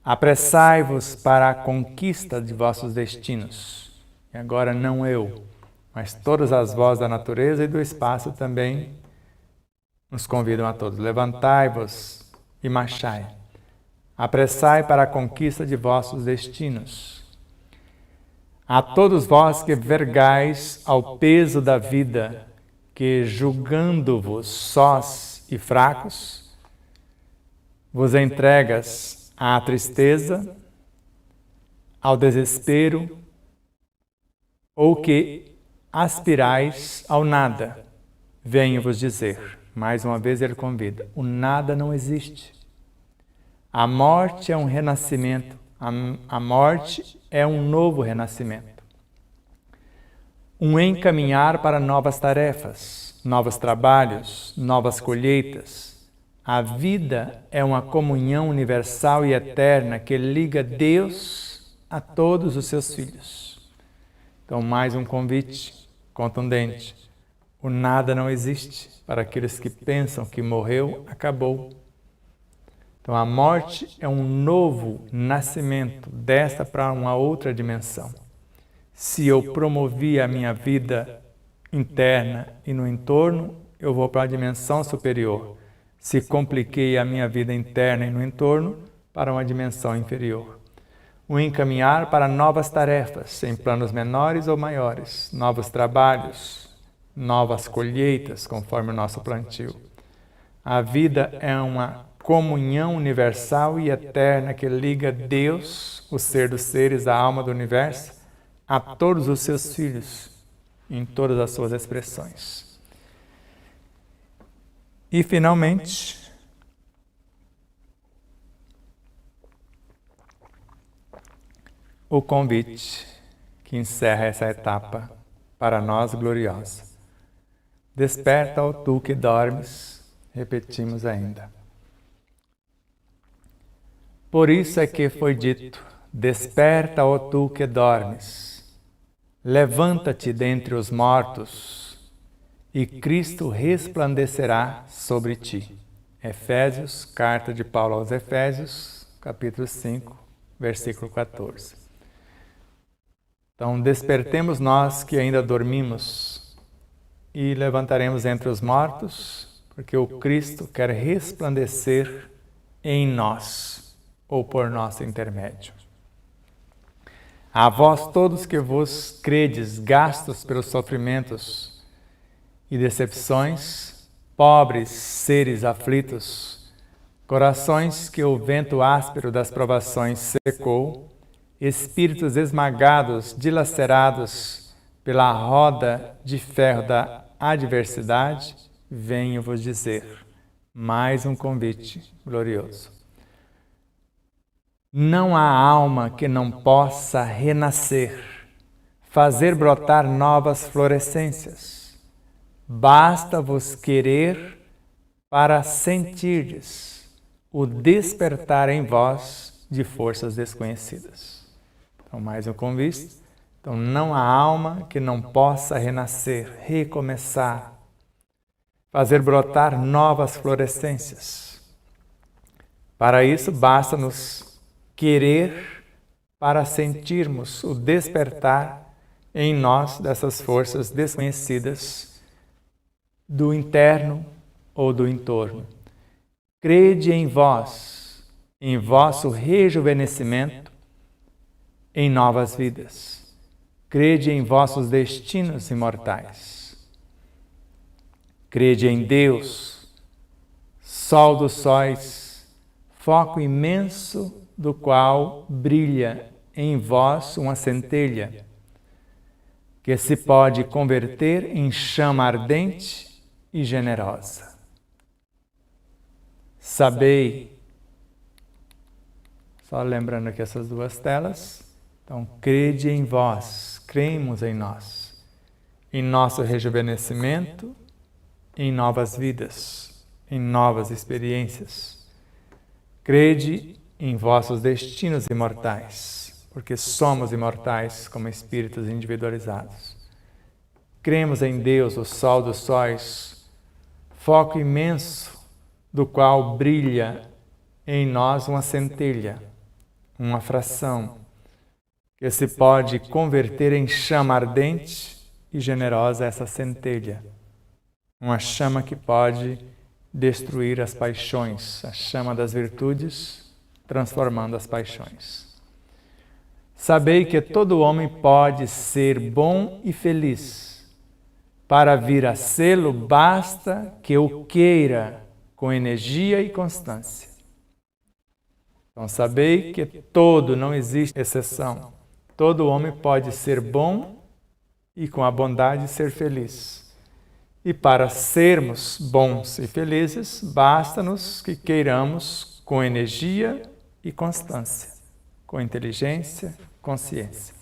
Apressai-vos para a conquista de vossos destinos. E agora não eu, mas todas as vozes da natureza e do espaço também nos convidam a todos. Levantai-vos e marchai. Apressai para a conquista de vossos destinos. A todos vós que vergais ao peso da vida, que julgando-vos sós e fracos, vos entregas à tristeza, ao desespero, ou que aspirais ao nada, venho-vos dizer, mais uma vez ele convida, o nada não existe. A morte é um renascimento, a morte é um novo renascimento. Um encaminhar para novas tarefas, novos trabalhos, novas colheitas. A vida é uma comunhão universal e eterna que liga Deus a todos os seus filhos. Então, mais um convite contundente. O nada não existe para aqueles que pensam que morreu, acabou. Então, a morte é um novo nascimento desta para uma outra dimensão. Se eu promovi a minha vida interna e no entorno, eu vou para a dimensão superior. Se compliquei a minha vida interna e no entorno, para uma dimensão inferior. O encaminhar para novas tarefas, em planos menores ou maiores, novos trabalhos, novas colheitas, conforme o nosso plantio. A vida é uma comunhão universal e eterna que liga Deus, o ser dos seres, a alma do universo, a todos os seus filhos, em todas as suas expressões. E, finalmente, o convite que encerra essa etapa para nós gloriosa. Desperta, ó tu que dormes, repetimos ainda. Por isso é que foi dito, desperta, ó tu que dormes, levanta-te dentre os mortos, e Cristo resplandecerá sobre ti. Efésios, carta de Paulo aos Efésios, capítulo 5, versículo 14. Então, despertemos nós que ainda dormimos e levantaremos entre os mortos, porque o Cristo quer resplandecer em nós, ou por nosso intermédio. A vós todos que vos credes gastos pelos sofrimentos e decepções, pobres seres aflitos, corações que o vento áspero das provações secou, espíritos esmagados, dilacerados pela roda de ferro da adversidade, venho vos dizer mais um convite glorioso. Não há alma que não possa renascer, fazer brotar novas florescências. Basta-vos querer para sentirdes o despertar em vós de forças desconhecidas. Então, mais um convite. Então, não há alma que não possa renascer, recomeçar, fazer brotar novas florescências. Para isso, basta-nos querer para sentirmos o despertar em nós dessas forças desconhecidas do interno ou do entorno. Crede em vós, em vosso rejuvenescimento, em novas vidas. Crede em vossos destinos imortais. Crede em Deus, Sol dos sóis, foco imenso do qual brilha em vós uma centelha, que se pode converter em chama ardente e generosa. Sabei, só lembrando aqui essas duas telas, então crede em vós, cremos em nós, em nosso rejuvenescimento, em novas vidas, em novas experiências. Crede em vossos destinos imortais, porque somos imortais como espíritos individualizados. Cremos em Deus, o Sol dos sóis, foco imenso do qual brilha em nós uma centelha, uma fração, que se pode converter em chama ardente e generosa essa centelha. Uma chama que pode destruir as paixões, a chama das virtudes, transformando as paixões. Sabei que todo homem pode ser bom e feliz. Para vir a sê-lo, basta que o queira com energia e constância. Então, sabei que não existe exceção. Todo homem pode ser bom e com a bondade ser feliz. E para sermos bons e felizes, basta-nos que queiramos com energia e constância, com inteligência, consciência.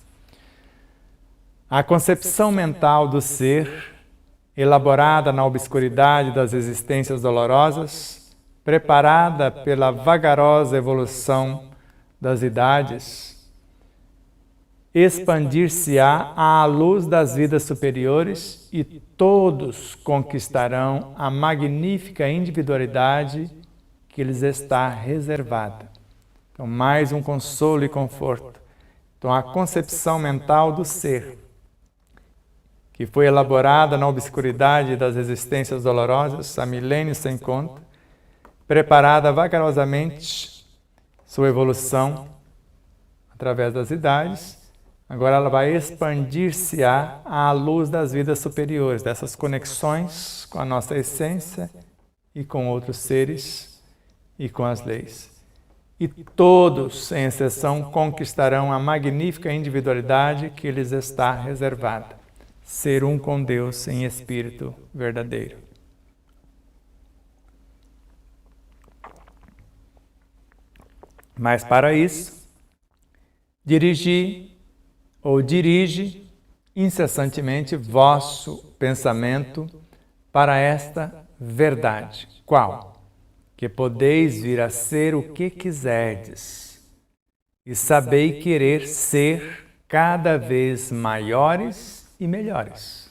A concepção mental do ser, elaborada na obscuridade das existências dolorosas, preparada pela vagarosa evolução das idades, expandir-se-á à luz das vidas superiores e todos conquistarão a magnífica individualidade que lhes está reservada. Então, mais um consolo e conforto. Então, a concepção mental do ser, que foi elaborada na obscuridade das existências dolorosas, há milênios sem conta, preparada vagarosamente sua evolução através das idades, agora ela vai expandir-se-á à luz das vidas superiores, dessas conexões com a nossa essência e com outros seres e com as leis. E todos, sem exceção, conquistarão a magnífica individualidade que lhes está reservada. Ser um com Deus em espírito verdadeiro. Mas para isso, dirige incessantemente vosso pensamento para esta verdade. Qual? Que podeis vir a ser o que quiserdes, e sabei querer ser cada vez maiores e melhores.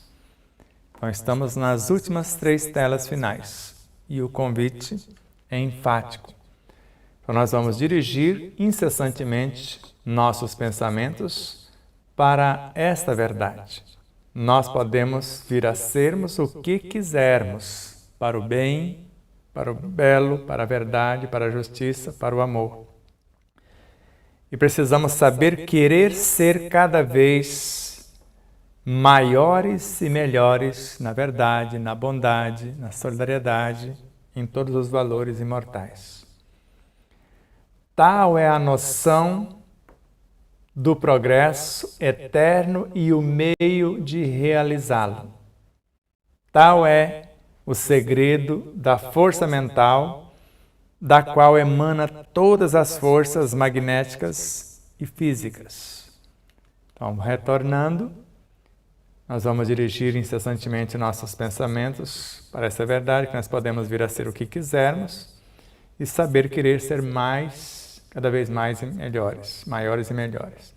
Então, estamos nas últimas 3 telas finais, e o convite é enfático. Então, nós vamos dirigir incessantemente nossos pensamentos para esta verdade. Nós podemos vir a sermos o que quisermos, para o bem, para o belo, para a verdade, para a justiça, para o amor. E precisamos saber querer ser cada vez maiores e melhores na verdade, na bondade, na solidariedade, em todos os valores imortais. Tal é a noção do progresso eterno e o meio de realizá-lo. Tal é o segredo da força mental, da qual emana todas as forças magnéticas e físicas. Então, retornando, nós vamos dirigir incessantemente nossos pensamentos para essa verdade, que nós podemos vir a ser o que quisermos e saber querer ser mais, cada vez mais e melhores, maiores e melhores.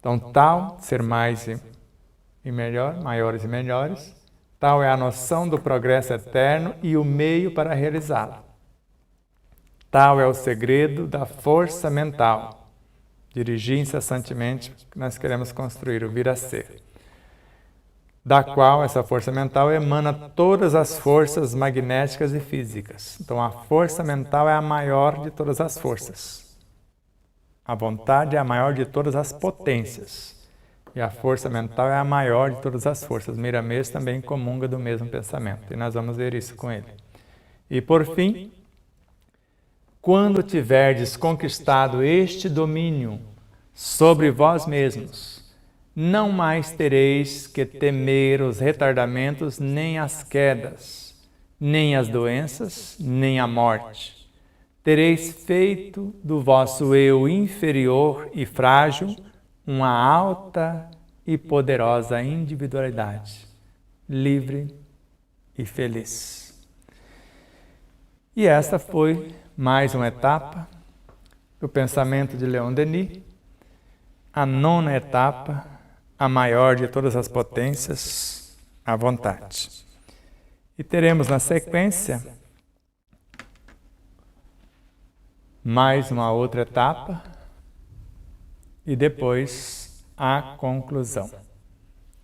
Então, tal, ser mais e melhor, maiores e melhores, tal é a noção do progresso eterno e o meio para realizá-lo. Tal é o segredo da força mental. Dirigir incessantemente o que nós queremos construir, o vir a ser. Da qual essa força mental emana todas as forças magnéticas e físicas. Então, a força mental é a maior de todas as forças. A vontade é a maior de todas as potências. E a força mental é a maior de todas as forças. Miramês também comunga do mesmo pensamento. E nós vamos ver isso com ele. E, por fim, quando tiverdes conquistado este domínio sobre vós mesmos, não mais tereis que temer os retardamentos, nem as quedas, nem as doenças, nem a morte. Tereis feito do vosso eu inferior e frágil uma alta e poderosa individualidade, livre e feliz. E esta foi mais uma etapa do pensamento de Leon Denis, a 9ª etapa, a maior de todas as potências, a vontade. E teremos na sequência mais uma outra etapa e depois a conclusão.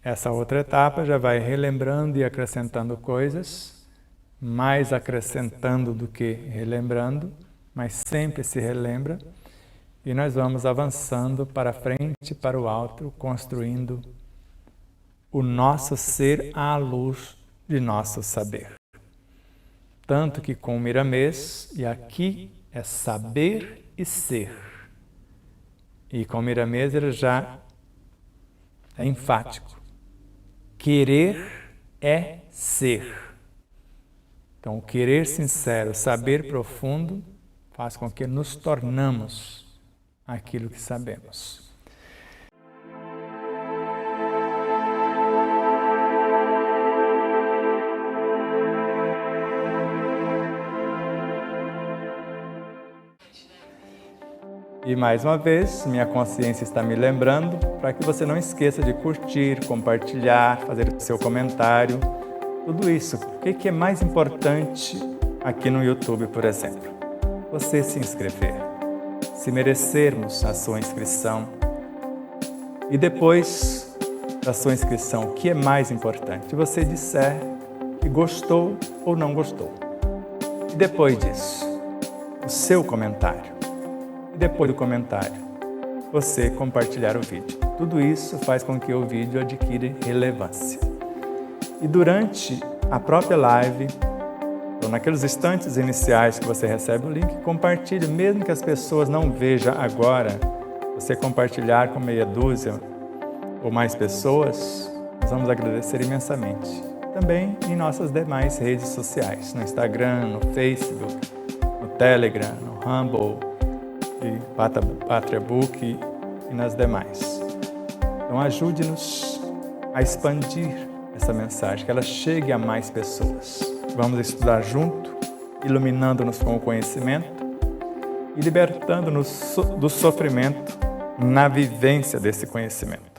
Essa outra etapa já vai relembrando e acrescentando coisas, mais acrescentando do que relembrando, mas sempre se relembra. E nós vamos avançando para frente, para o alto, construindo o nosso ser à luz de nosso saber. Tanto que com o Miramês, e aqui é saber e ser. E com o Miramês ele já é enfático. Querer é ser. Então, o querer sincero, o saber profundo, faz com que nos tornamos aquilo que sabemos. E mais uma vez, minha consciência está me lembrando para que você não esqueça de curtir, compartilhar, fazer o seu comentário, tudo isso. O que é mais importante aqui no YouTube, por exemplo? Você se inscrever. Se merecermos a sua inscrição. E depois da sua inscrição, o que é mais importante? Você disser que gostou ou não gostou. E depois disso, o seu comentário. E depois do comentário, você compartilhar o vídeo. Tudo isso faz com que o vídeo adquira relevância. E durante a própria live, ou naqueles instantes iniciais que você recebe o link, compartilhe, mesmo que as pessoas não vejam agora, você compartilhar com meia dúzia ou mais pessoas, nós vamos agradecer imensamente. Também em nossas demais redes sociais, no Instagram, no Facebook, no Telegram, no Rumble, e Patriabook e nas demais. Então ajude-nos a expandir essa mensagem, que ela chegue a mais pessoas. Vamos estudar junto, iluminando-nos com o conhecimento e libertando-nos do sofrimento na vivência desse conhecimento.